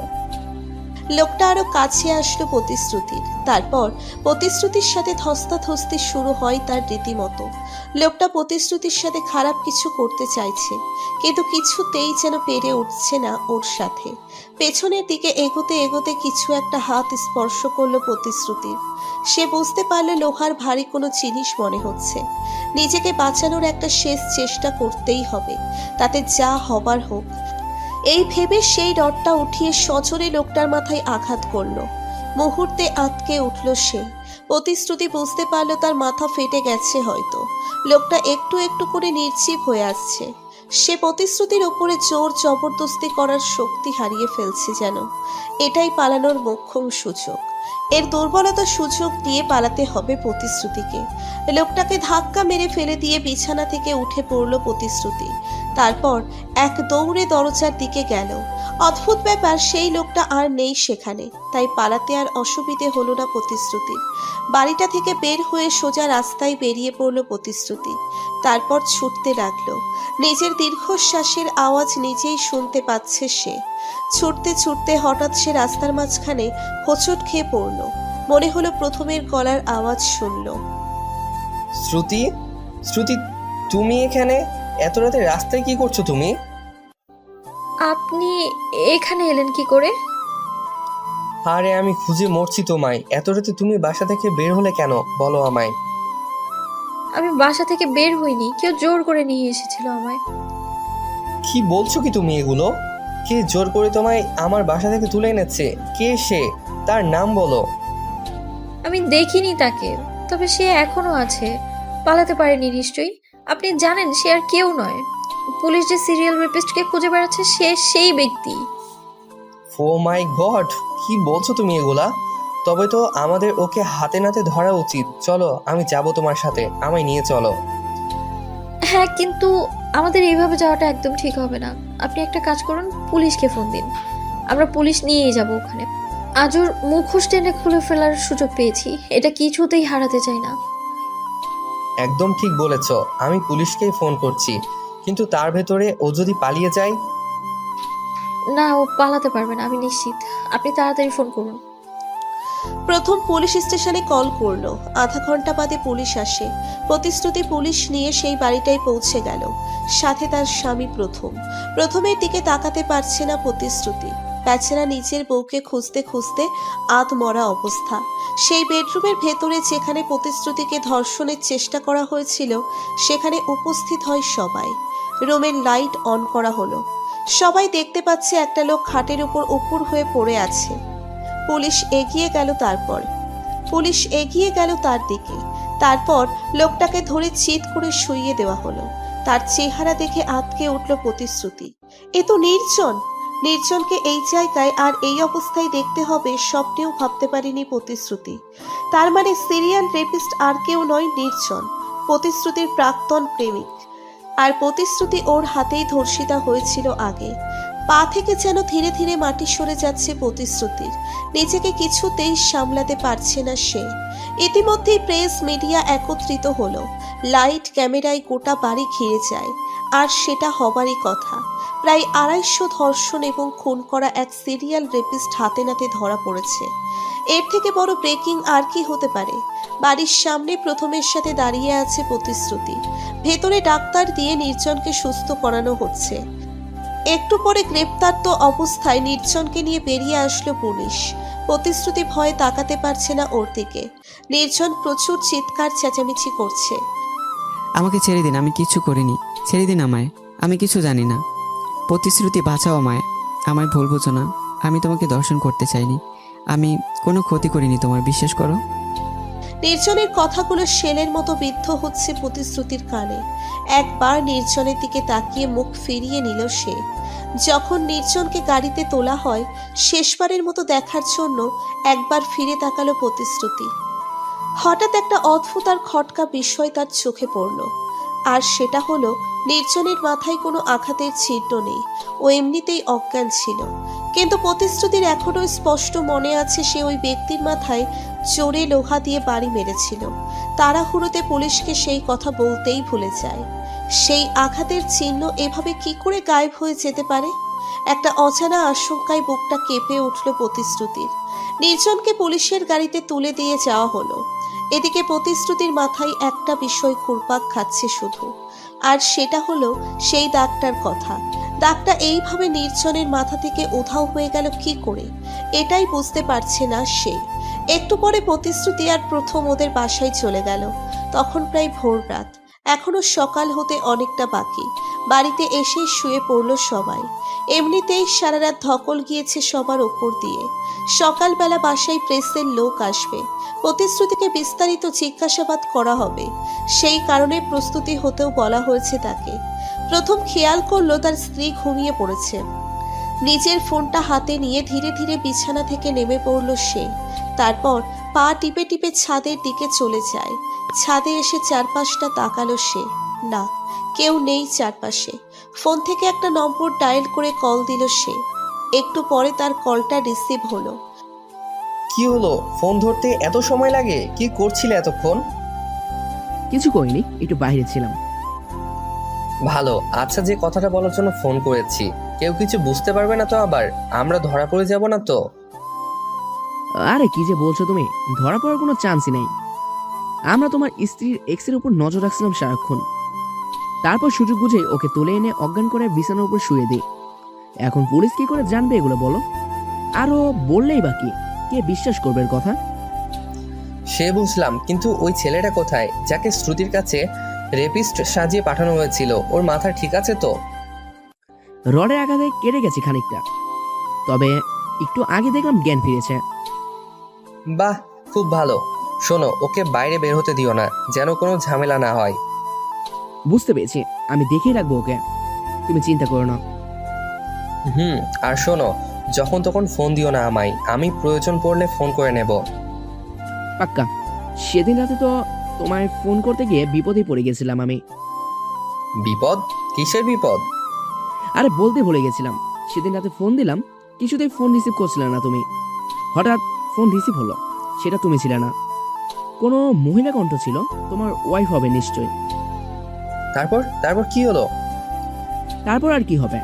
লোকটা আরো কাছে আসলো প্রতিশ্রুতির। তারপর প্রতিশ্রুতির সাথে ধস্তাধস্তি শুরু হয় তার রীতিমতো। লোকটা প্রতিশ্রুতির সাথে খারাপ কিছু করতে চাইছে, কিন্তু কিছুতেই যেন পেরে উঠছে না ওর সাথে। পেছনের দিকে এগোতে এগোতে কিছু একটা হাত স্পর্শ করলো প্রতিশ্রুতির। সে বুঝতে পারলো লোহার ভারী কোনো জিনিস মনে হচ্ছে। নিজেকে বাঁচানোর একটা শেষ চেষ্টা করতেই হবে, তাতে যা হবার হোক। এই ভেবে সেই রডটা উঠিয়ে সজোরে লোকটার মাথায় আঘাত করলো। মুহূর্তে আটকে উঠল সে। প্রতিশ্রুতি বুঝতে পারলো তার মাথা ফেটে গেছে হয়তো। লোকটা একটু একটু করে নির্জীব হয়ে আসছে। সে প্রতিশ্রুতির উপরে জোর জবরদস্তি করার শক্তি হারিয়ে ফেলছে যেন। এটাই পালানোর মোক্ষম সুযোগ। এর দুর্বলতা সুযোগ নিয়ে পালাতে হবে প্রতিশ্রুতিকে। লোকটাকে ধাক্কা মেরে ফেলে দিয়ে বিছানা থেকে উঠে পড়ল প্রতিশ্রুতি। তারপর এক দৌড়ে দরজার দিকে গেল। অদ্ভুত ব্যাপার, সেই লোকটা আর নেই সেখানে, তাই পালাতে আর অসুবিধে হলো না প্রতিশ্রুতির। বাড়িটা থেকে বের হয়ে সোজা রাস্তায় বেরিয়ে পড়ল প্রতিশ্রুতি। তারপর ছুটতে লাগলো। নিজের দীর্ঘশ্বাসের আওয়াজ নিজেই শুনতে পাচ্ছে সে। ছুটতে ছুটতে হঠাৎ সে রাস্তার মাঝখানে হোঁচট খেয়ে পড়ল। মনে হলো প্রথমের গলার আওয়াজ শুনল। শ্রুতি, শ্রুতি, তুমি এখানে? এত রাতে রাস্তায় কি করছো তুমি? আপনি এখানে এলেন কি করে? আরে আমি খুঁজে মরছি তোমায়। এত রাতে তুমি বাসা থেকে বের হলে কেন বলো আমায়। আমি বাসা থেকে বের হইনি, কেউ জোর করে নিয়ে এসেছিল আমায়। কি বলছো কি তুমি এগুলো? কে জোর করে তোমায় আমার বাসা থেকে তুলে এনেছে? কে সে? তার নাম বলো। আমি দেখিনি তাকে, তবে সে এখনো আছে, পালাতে পারেনি নিশ্চয়ই। আপনি জানেন সে আর কেউ নয়। পুলিশ যে সিরিয়াল রেপিস্টকে খুঁজে বেড়াচ্ছে সে সেই ব্যক্তি। ও মাই গড, কি বলছো তুমি এগুলা? তবে তো আমাদের ওকে হাতে নাতে ধরা উচিত। চলো, আমি যাব তোমার সাথে, আমায় নিয়ে চলো। হ্যাঁ, কিন্তু আমাদের এইভাবে যাওয়াটা একদম ঠিক হবে না। আপনি একটা কাজ করুন, পুলিশকে ফোন দিন, আমরা পুলিশ নিয়েই যাব ওখানে। আজ ওর মুখোশ টেনে খুলে ফেলার সুযোগ পেয়েছি, এটা কিছুতেই হারাতে চাই না। একদম ঠিক বলেছ, আমি পুলিশকেই ফোন করছি। কিন্তু তার ভেতরে ও যদি পালিয়ে যায়? না, ও পালাতে পারবে না, আমি নিশ্চিত। আপনি তাড়াতাড়ি ফোন করুন। প্রথম পুলিশ স্টেশনে কল করলো। আধা ঘন্টা বাদে পুলিশ আসে। প্রতিশ্রুতি পুলিশ নিয়ে সেই বাড়িটায় পৌঁছে গেল, সাথে তার স্বামী প্রথম। প্রথমের দিকে তাকাতে পারছে না প্রতিশ্রুতি। বেচারা নিজের বউকে খুঁজতে খুঁজতে আধমরা অবস্থা। সেই বেডরুমের ভেতরে যেখানে প্রতিশ্রুতিকে ধর্ষণের চেষ্টা করা হয়েছিল সেখানে উপস্থিত হয় সবাই। রুমের লাইট অন করা হলো। সবাই দেখতে পাচ্ছে একটা লোক খাটের উপর উপুর হয়ে পড়ে আছে। পুলিশ এগিয়ে গেল তার দিকে। তারপর লোকটাকে ধরে চিৎ করে শুইয়ে দেওয়া হলো। তার চেহারা দেখে আটকে উঠল প্রতিশ্রুতি। এ তো নির্জনকে এই জায়গায় আর এই অবস্থায় দেখতে হবে স্বপ্নেও ভাবতে পারিনি প্রতিশ্রুতি। তার মানে সিরিয়াল রেপিস্ট আর কেউ নয়, নির্জন, প্রতিশ্রুতির প্রাক্তন প্রেমিক। আর প্রতিশ্রুতি ওর হাতেই ধর্ষিতা হয়েছিল আগে। পা থেকে যেন ধীরে ধীরে মাটি সরে যাচ্ছে প্রতিশ্রুতির। নিজেকে কিছুতেই সামলাতে পারছে না সে। ইতিমধ্যেই প্রেস মিডিয়া একত্রিত হলো। লাইট ক্যামেরায় গোটা বাড়ি ঘিরে যায়। আর সেটা হবারই কথা। প্রায় 250 ধর্ষণ এবং খুন করা এক সিরিয়াল রেপিস্ট হাতে নাতে ধরা পড়েছে। এর থেকে বড় ব্রেকিং আর কি হতে পারে? বাড়ির সামনে প্রথমের সাথে দাঁড়িয়ে আছে প্রতিশ্রুতি। ভেতরে ডাক্তার দিয়ে নির্জনকে সুস্থ করানো হচ্ছে। একটু পরে গ্রেপ্তার অবস্থায় নির্জনকে নিয়ে বেরিয়ে আসলো পুলিশ। প্রতিশ্রুতি ভয়ে তাকাতে পারছে না ওর দিকে। নির্জন প্রচুর চিৎকার চেঁচামেচি করছে। আমাকে ছেড়ে দিন, আমি কিছু করিনি, ছেড়ে দিন আমায়, আমি কিছু জানি না। প্রতিশ্রুতি, বাঁচাও আমায়, আমায় ভুল বুঝো না, আমি তোমাকে দর্শন করতে চাইনি, আমি কোনো ক্ষতি করিনি তোমার, বিশ্বাস করো। নির্জনের কথাগুলো শেলের মতো বিদ্ধ হচ্ছে প্রতিশ্রুতির কানে। একবার নির্জনের দিকে তাকিয়ে মুখ ফিরিয়ে নিল সে। যখন নির্জনকে গাড়িতে তোলা হয়, শেষবারের মতো দেখার জন্য একবার ফিরে তাকালো প্রতিশ্রুতি। হঠাৎ একটা অদ্ভুত আর খটকা বিষয় তার চোখে পড়ল। আর সেটা হলো, নির্জনের মাথায় কোনো আঘাতের চিহ্ন নেই, ও এমনিতেই অজ্ঞান ছিল। কিন্তু প্রতিশ্রুতির এখনো স্পষ্ট মনে আছে সে ওই ব্যক্তির মাথায় জোরে লোহা দিয়ে বাড়ি মেরেছিল। তাড়াহুড়োতে পুলিশকে সেই কথা বলতেই ভুলে যায়। সেই আঘাতের চিহ্ন এভাবে কি করে গায়েব হয়ে যেতে পারে? একটা অজানা আশঙ্কায় বুকটা কেঁপে উঠল প্রতিশ্রুতির। নির্জনকে পুলিশের গাড়িতে তুলে দিয়ে যাওয়া হলো। এদিকে প্রতিশ্রুতির মাথায় একটা বিষয় ঘুরপাক খাচ্ছে শুধু, আর সেটা হলো সেই দাগটার কথা। দাগটা এইভাবে নির্জনের মাথা থেকে উধাও হয়ে গেল কি করে, এটাই বুঝতে পারছে না সে। একটু পরে প্রতিশ্রুতি আর প্রথম ওদের বাসায় চলে গেল। তখন প্রায় ভোর রাত, এখনো সকাল হতে অনেকটা বাকি। বাড়িতে এসেই শুয়ে পড়ল সবাই। এমনিতেই সারা রাত ধকল গিয়েছে সবার ওপর দিয়ে। সকালবেলা বাসায় প্রেসের লোক আসবে, প্রতিশ্রুতিকে বিস্তারিত জিজ্ঞাসাবাদ করা হবে, সেই কারণে প্রস্তুতি হতেও বলা হয়েছে তাকে। প্রথম খেয়াল করলো তার স্ত্রী ঘুমিয়ে পড়েছে। নিজের ফোনটা হাতে নিয়ে ধীরে ধীরে বিছানা থেকে নেমে পড়ল সে। তারপর পা টিপে টিপে ছাদের দিকে চলে যায়। ছাদে এসে চারপাশটা তাকালো সে। না, কেউ নেই চারপাশে। ফোন থেকে একটা নম্বর ডায়াল করে কল দিল সে। একটু পরে তার কলটা রিসিভ হলো। কি হলো, ফোন ধরতে এত সময় লাগে? কি করছিলে এতক্ষণ? কিছু করিনি, একটু বাইরে ছিলাম। ভালো, আচ্ছা, যে কথাটা বলার জন্য ফোন করেছি, কেউ কিছু বুঝতে পারবে না তো? আবার আমরা ধরা পড়ে যাব না তো? আরে কি যে বলছো তুমি, ধরা পড়ার কোনো চান্সই নেই। আমরা তোমার স্ত্রীর এক্সের উপর নজর রাখছিলাম সারাক্ষণ। তারপর সুযোগ বুঝে ওকে তুলে এনে অজ্ঞান করে বিছানার উপর শুয়ে দিই। এখন পুলিশ কি করে জানবে এগুলো বলো? আরো বললেই বাকি, কে বিশ্বাস করবে এর কথা? সে বুঝলাম, কিন্তু ওই ছেলেটা কোথায় যাকে শ্রুতির কাছে রেপিস্ট সাজিয়ে পাঠানো হয়েছিল? ওর মাথা ঠিক আছে তো? রডের আঘাতে কেটে গেছে খানিকটা, তবে একটু আগে দেখলাম জ্ঞান ফিরেছে। বাহ, খুব ভালো। শোনো, ওকে বাইরে বের হতে দিও না, যেন কোনো ঝামেলা না হয়। বুঝতে পেরেছি, আমি দেখেই রাখবো ওকে, তুমি চিন্তা করো না। আর শোনো, যখন তখন ফোন দিও না আমায়, আমি প্রয়োজন পড়লে ফোন করে নেব। পাক্কা। সেদিন রাতে তো তোমায় ফোন করতে গিয়ে বিপদে পড়ে গেছিলাম আমি। বিপদ? কিসের বিপদ? আরে বলতে ভুলে গেছিলাম, সেদিন রাতে ফোন দিলাম, কিছুতেই ফোন রিসিভ করছিলে না তুমি। হঠাৎ ফোন রিসিভ হলো, সেটা তুমি ছিলে না, কোনো মহিলা কণ্ঠ ছিল, তোমার ওয়াইফ হবে নিশ্চয়ই। তারপর তারপর কি হলো? তারপর আর কি হবে,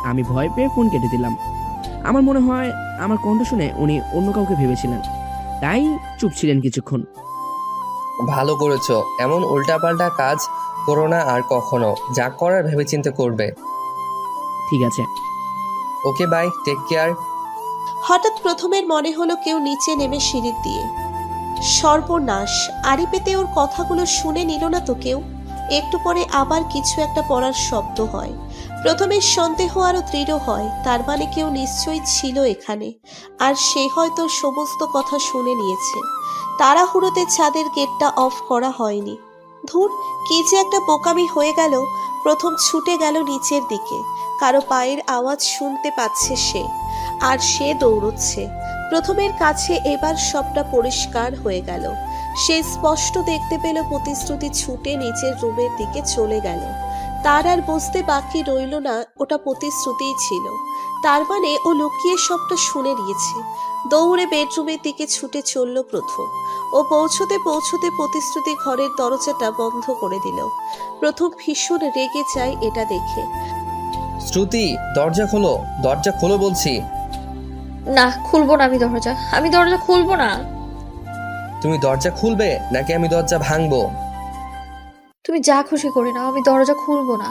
আমি ভয় পেয়ে ফোন কেটে দিলাম। আমার মনে হয় আমার কণ্ঠ শুনে উনি অন্য কাউকে ভেবেছিলেন, তাই চুপ ছিলেন কিছুক্ষণ। ভালো করেছো, এমন উল্টাপাল্টা কাজ করো না আর কখনো। যা করার ভেবেচিন্তে করবে। ঠিক আছে। ওকে, বাই, টেক কেয়ার। হঠাৎ প্রথমের মনে হলো কেউ নিচে নেমে সিঁড়ির দিয়ে। সর্বনাশ, আড়ি পেতে ওর কথাগুলো শুনে নিল না তো কেউ। একটু পরে আবার কিছু একটা পড়ার শব্দ হয়। প্রথমে সন্দেহ আরো দৃঢ় হয়, তার মানে কেউ নিশ্চয়ই ছিল এখানে, আর সে হয়তো সমস্ত কথা শুনে নিয়েছে। তাড়াহুড়োতে ছাদের গেটটা অফ করা হয়নি। ধুর, কি যে একটা বোকামি হয়ে গেল। প্রথম ছুটে গেল নিচের দিকে। কারো পায়ের আওয়াজ শুনতে পাচ্ছে সে, আর সে দৌড়চ্ছে। প্রথমের কাছে এবার সবটা পরিষ্কার হয়ে গেল। সে স্পষ্ট দেখতে পেল প্রতিশ্রুতি ছুটে নিচের রুমের দিকে চলে গেল। তার আর বুঝতে বাকি রইল না ওটা প্রতিশ্রুতিই ছিল। তার মানে ও লুকিয়ে সবটা শুনে নিয়েছে। দৌড়ে বেডরুমের দিকে ছুটে চলল প্রথম। ও পৌঁছতে পৌঁছতে প্রতিশ্রুতি ঘরের দরজাটা বন্ধ করে দিল। প্রথম ভীষণ রেগে যায় এটা দেখে। শ্রুতি, দরজা খোলো, দরজা খোলো বলছি। না, খুলবো না, আমি দরজা খুলবো না। তুমি দরজা খুলবে নাকি আমি দরজা ভাঙবো? তুমি যা খুশি করে নাও, আমি দরজা খুলবো না।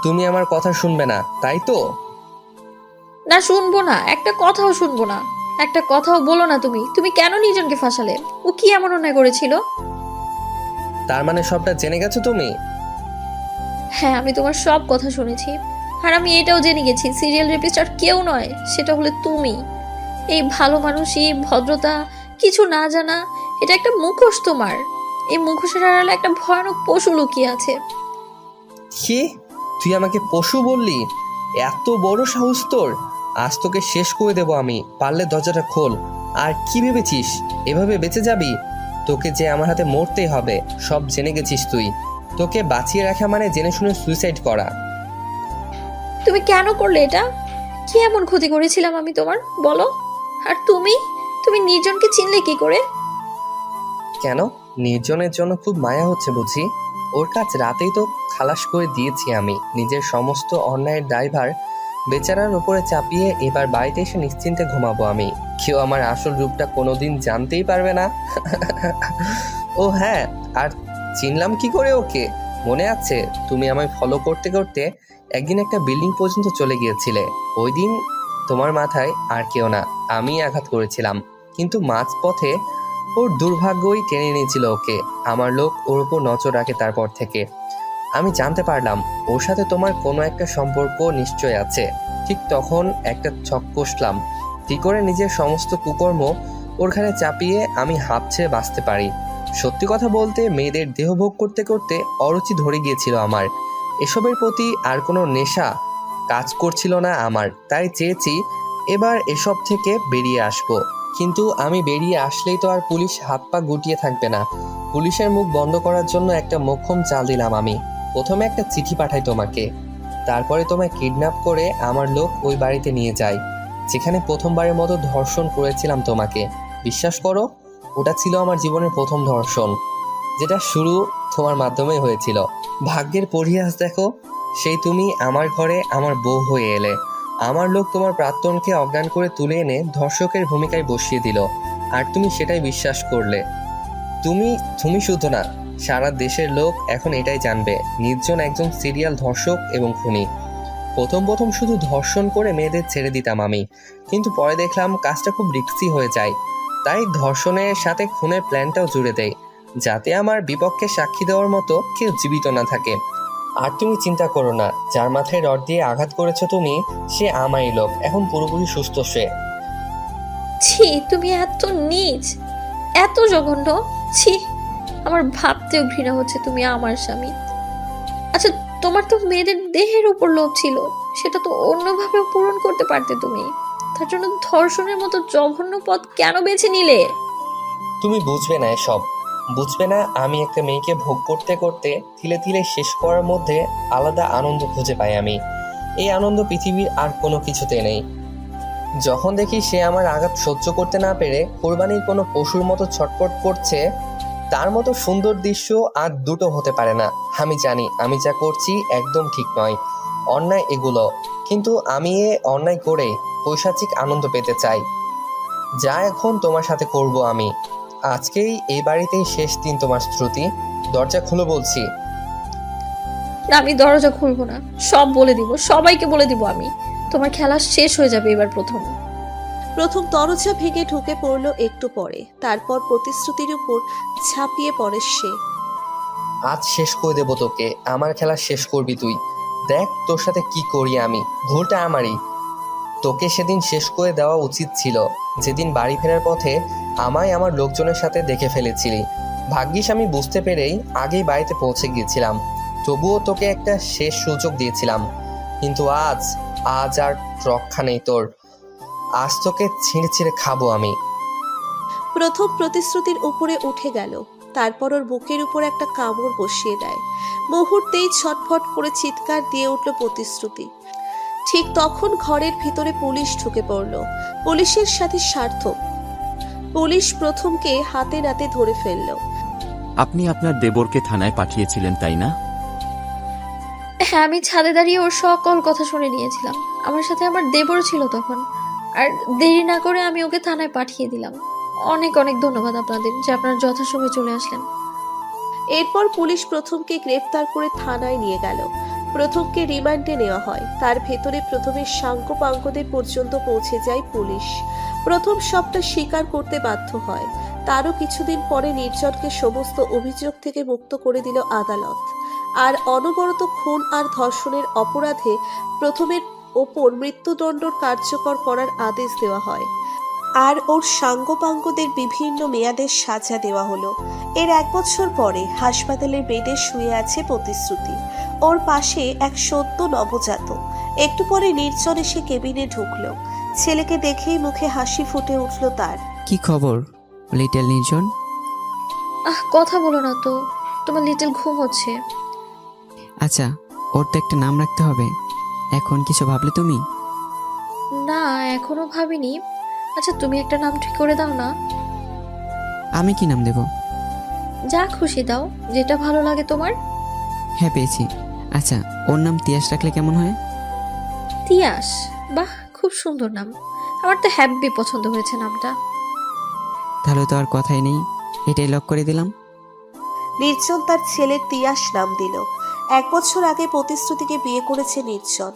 তুমি আমার কথা শুনবে না তাই তো? না, শুনবো না, একটা কথাও শুনবো না। একটা কথাও বলো না। তুমি তুমি কেন নির্জনকে ফাঁসালে? ও কি এমন অন্যায় করেছিল? তার মানে সবটা জেনে গেছো তুমি? হ্যাঁ, আমি তোমার সব কথা শুনেছি। আর আমি এটাও জেনে গেছি সিরিয়াল রেপিস্ট আর কেউ নয়, সেটা হলে তুমি। এই ভালো মানুষই, ভদ্রতা, কিছু না জানা, এটা একটা মুখোশ তোমার। এই মুখোশের আড়ালে একটা ভয়ানক পশু লুকিয়ে আছে। কি? তুই আমাকে পশু বললি? এত বড় সাহস তোর! আজ তোকে শেষ করে দেবো আমি। পারলে দরজাটা খোল। আর কি ভেবেছিস এভাবে বেঁচে যাবি? তোকে যে আমার হাতে মরতেই হবে। সব জেনে গেছিস তুই। তোকে বাঁচিয়ে রাখা মানে জেনে শুনে সুইসাইড করা। তুমি কেন করলে এটা? কি এমন ক্ষতি করেছিলাম আমি তোমার, বলো? আর তুমি তুমি নির্জনকে চিনলে কি করে? কেন? নির্জনের জন্য খুব মায়া হচ্ছে বুঝি? ওর কাছ রাতেই তো খালাস করে দিয়েছি আমি। নিজের সমস্ত অন্যায়ের দায়ভার বেচারার উপরে চাপিয়ে এবার বাড়িতে এসে নিশ্চিন্তে ঘুমাবো আমি। কেউ আমার আসল রূপটা কোনোদিন জানতেই পারবে না। ও হ্যাঁ, আর চিনলাম কি করে ওকে? মনে আছে তুমি আমায় ফলো করতে করতে একদিন একটা বিল্ডিং পর্যন্ত চলে গিয়েছিলে? ওই দিন তোমার মাথায় আর কেউ না, আমি আঘাত করেছিলাম। কিন্তু মাঝপথে ওর দুর্ভাগ্যই টেনে নিয়েছিল ওকে। আমার লোক ওর উপর নজর রাখে তারপর থেকে। আমি জানতে পারলাম ওর সাথে তোমার কোনো একটা সম্পর্ক নিশ্চয় আছে। ঠিক তখন একটা ছক কষলাম, কি করে নিজের সমস্ত কুকর্ম ওর ঘাড়ে চাপিয়ে আমি হাঁপ ছেড়ে বাঁচতে পারি। সত্যি কথা বলতে মেয়েদের দেহভোগ করতে করতে অরুচি ধরে গিয়েছিল আমার। এসবের প্রতি আর কোনো নেশা কাজ করছিল না আমার। তাই চেয়েছি এবার এসব থেকে বেরিয়ে আসবো। কিন্তু আমি বেরিয়ে আসলেই তো আর পুলিশ হাত পা গুটিয়ে থাকবে না। পুলিশের মুখ বন্ধ করার জন্য একটা মোক্ষম চাল দিলাম আমি। প্রথমে একটা চিঠি পাঠাই তোমাকে, তারপরে তোমায় কিডন্যাপ করে আমার লোক ওই বাড়িতে নিয়ে যায় যেখানে প্রথমবারের মতো ধর্ষণ করেছিলাম তোমাকে। বিশ্বাস করো, ওটা ছিল আমার জীবনের প্রথম ধর্ষণ, যেটা শুরু তোমার মাধ্যমেই হয়েছিল। ভাগ্যের পরিহাস দেখো, সেই তুমি আমার ঘরে আমার বউ হয়ে এলে। আমার লোক তোমার প্রাক্তনকে অজ্ঞান করে তুলে এনে ধর্ষকের ভূমিকায় বসিয়ে দিল, আর তুমি সেটাই বিশ্বাস করলে। তুমি তুমি শুধু না, সারা দেশের লোক এখন এটাই জানবে নির্জন একজন সিরিয়াল ধর্ষক এবং খুনি। প্রথম প্রথম শুধু ধর্ষণ করে মেয়েদের ছেড়ে দিতাম আমি, কিন্তু পরে দেখলাম কাজটা খুব রিস্কি হয়ে যায়। তাই ধর্ষণের সাথে খুনের প্ল্যানটাও জুড়ে দেয়, যাতে আমার বিপক্ষে সাক্ষী দেওয়ার মতো কেউ জীবিত না থাকে। আর তুমি চিন্তা করো না, যার মাথায় রড দিয়ে আঘাত করেছো তুমি, সে আমারই লোক, এখন পুরোপুরি সুস্থ সে। ছি, তুমি এত নীচ, এত জঘন্য! ছি, আমার ভাবতেও ঘৃণা হচ্ছে তুমি আমার স্বামী। আচ্ছা, তোমার তো মেয়েদের দেহের উপর লোভ ছিল, সেটা তো অন্যভাবেও পূরণ করতে পারতে তুমি। তার জন্য ধর্ষণের মতো জঘন্য পথ কেন বেছে নিলে? তুমি বুঝবে না এসব, বুঝবে না। আমি একটা মেয়েকে ভোগ করতে করতে ধীরে ধীরে শেষ করার মধ্যে আলাদা আনন্দ খুঁজে পাই আমি। এই আনন্দ পৃথিবীর আর কোনো কিছুতে নেই। যখন দেখি সে আমার আঘাত সহ্য করতে না পেরে কোরবানির কোনো পশুর মতো ছটফট করছে, তার মতো সুন্দর দৃশ্য আর দুটো হতে পারে না। আমি জানি আমি যা করছি একদম ঠিক নয়, অন্যায় এগুলো, কিন্তু আমি এ অন্যায় করে পৈশাচিক আনন্দ পেতে চাই। যা এখন তোমার সাথে করব আমি। আজকেই এই বাড়িতেই শেষ দিন তোমার, শ্রুতি। দরজা খুলো বলছি। না, আমি দরজা খুলবো না। সব বলে দিব, সবাইকে বলে দিব আমি। তোমার খেলা শেষ হয়ে যাবে এবার প্রথম। প্রথম দরজা ভেঙে ঢুকে পড়ল একটু পরে, তারপর প্রতিশ্রুতির উপর ঝাঁপিয়ে পড়ে সে। আজ শেষ করে দেবো তোকে, আমার খেলা শেষ করবি তুই। দেখ তোর সাথে কি করি আমি, ভুলটা আমারই। তোকে সেদিন শেষ করে দেওয়া উচিত ছিল, যেদিন বাড়ি ফেরার পথে আমায় আমার লোকজনের সাথে দেখে ফেলেছিলি। ভাগ্যিস আমি বুঝতে পেরেই আগেই বাড়িতে পৌঁছে গিয়েছিলাম, তবুও তোকে একটা শেষ সুযোগ দিয়েছিলাম। কিন্তু আজ আজ আর রক্ষা নেই তোর। আজ তোকে ছিঁড়ে ছিঁড়ে খাবো আমি। প্রথম প্রতিশ্রুতির উপরে উঠে গেল, তারপর ওর বুকের উপর একটা কামড় বসিয়ে দেয়। মুহূর্তেই ছটফট করে চিৎকার দিয়ে উঠল প্রতিশ্রুতি। ঠিক তখন ঘরের ভিতরে পুলিশ ঢুকে পড়ল। পুলিশের সাথে সার্থক। পুলিশ প্রথমকে হাতে নাতে ধরে ফেলল। আপনি আপনার দেবরকে থানায় পাঠিয়েছিলেন তাই না? হ্যাঁ, আমি ছাদে দাঁড়িয়ে ওর সকল কথা শুনে নিয়েছিলাম। আমার সাথে আমার দেবর ছিল তখন। আর দেরি না করে আমি ওকে থানায় পাঠিয়ে দিলাম। অনেক অনেক ধন্যবাদ আপনাদের যে আপনারা যথাসময়ে চলে আসলেন। এরপর পুলিশ প্রথমকে গ্রেফতার করে থানায় নিয়ে গেল। প্রথমকে রিমান্ডে নেওয়া হয়। তার ভেতরে প্রথমের সাঙ্গপাঙ্গদের পর্যন্ত পৌঁছে যায় পুলিশ। প্রথম সবটা স্বীকার করতে বাধ্য হয়। তারও কিছুদিন পরে নির্জনকে সমস্ত অভিযোগ থেকে মুক্ত করে দিল আদালত। আর অনবরত খুন আর ধর্ষণের অপরাধে প্রথমের ওপর মৃত্যুদণ্ড কার্যকর করার আদেশ দেওয়া হয়। আর ওর সাঙ্গপাঙ্গদের বিভিন্ন মেয়াদের সাজা দেওয়া হলো। এর 1 বছর পরে হাসপাতালের বেডে শুয়ে আছে প্রতিশ্রুতি। ওর পাশে এক সদ্য নবজাতক। একটু পরে নির্জন এসে কেবিনে ঢুকলো। ছেলেকে দেখেই মুখে হাসি ফুটে উঠল তার। কি খবর লিটল নির্জন? কথা বলো না তো, তোমার লিটল ঘুম হচ্ছে। আচ্ছা, ওর তো একটা নাম রাখতে হবে। এখন কিছু ভাবলে তুমি? না, এখনো ভাবিনি। আচ্ছা, তুমি একটা নাম ঠিক করে দাও না। আমি কি নাম দেব? যা খুশি দাও, যেটা ভালো লাগে তোমার। হ্যাঁ, পেয়েছি। আচ্ছা, ওর নাম তিয়াস রাখলে কেমন হয়? তিয়াস? বাহ, খুব সুন্দর নাম। আমার তো হ্যাপি পছন্দ হয়েছে নামটা। তাহলে তো আর কথাই নেই, এটাই লক করে দিলাম। নির্জন তার ছেলের তিয়াস নাম দিল। 1 বছর আগে প্রতিশ্রুতিকে বিয়ে করেছে নির্জন।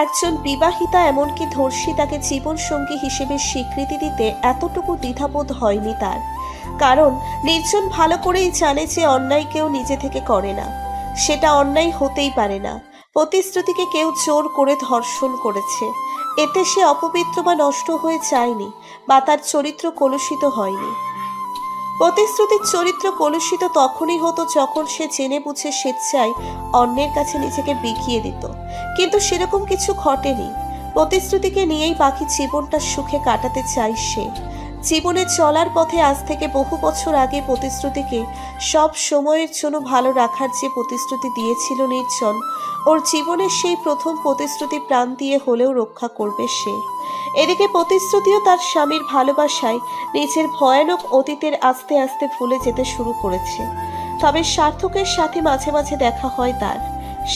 একজন বিবাহিতা এমনকি ধর্ষিতাকে জীবন সঙ্গী হিসেবে স্বীকৃতি দিতে এতটুকু দ্বিধাবোধ হয়নি তার। কারণ নির্জন ভালো করেই জানে যে অন্যায় কেউ নিজে থেকে করে না, সেটা অন্যায় হতেই পারে না। প্রতিশ্রুতিকে কেউ জোর করে ধর্ষণ করেছে, এতে সে অপবিত্র বা নষ্ট হয়ে যায়নি, বা তার চরিত্র কলুষিত হয়নি। প্রতিশ্রুতির চরিত্র কলুষিত তখনই হতো যখন সে জেনে বুঝে স্বেচ্ছায় অন্যের কাছে নিজেকে বিকিয়ে দিত। কিন্তু সেরকম কিছু ঘটেনি। প্রতিশ্রুতিকে নিয়েই বাকি জীবনটা সুখে কাটাতে চাই সে। জীবনে চলার পথে আজ থেকে বহু বছর আগে প্রতিশ্রুতিকে সব সময়ের জন্য ভালো রাখার যে প্রতিশ্রুতি দিয়েছিল নির্জন, ওর জীবনের সেই প্রথম প্রতিশ্রুতি প্রাণ দিয়ে হলেও রক্ষা করবে সে। এদিকে প্রতিশ্রুতিও তার স্বামীর ভালোবাসায় নিজের ভয়ানক অতীতের আস্তে আস্তে ভুলে যেতে শুরু করেছে। তবে সার্থকের সাথে মাঝে মাঝে দেখা হয় তার।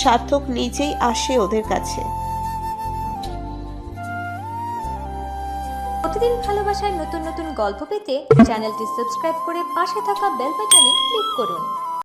সার্থক নিজেই আসে ওদের কাছে। প্রতিদিন ভালোবাসার নতুন নতুন গল্প পেতে চ্যানেলটি সাবস্ক্রাইব করে পাশে থাকা বেল বাটনে ক্লিক করুন।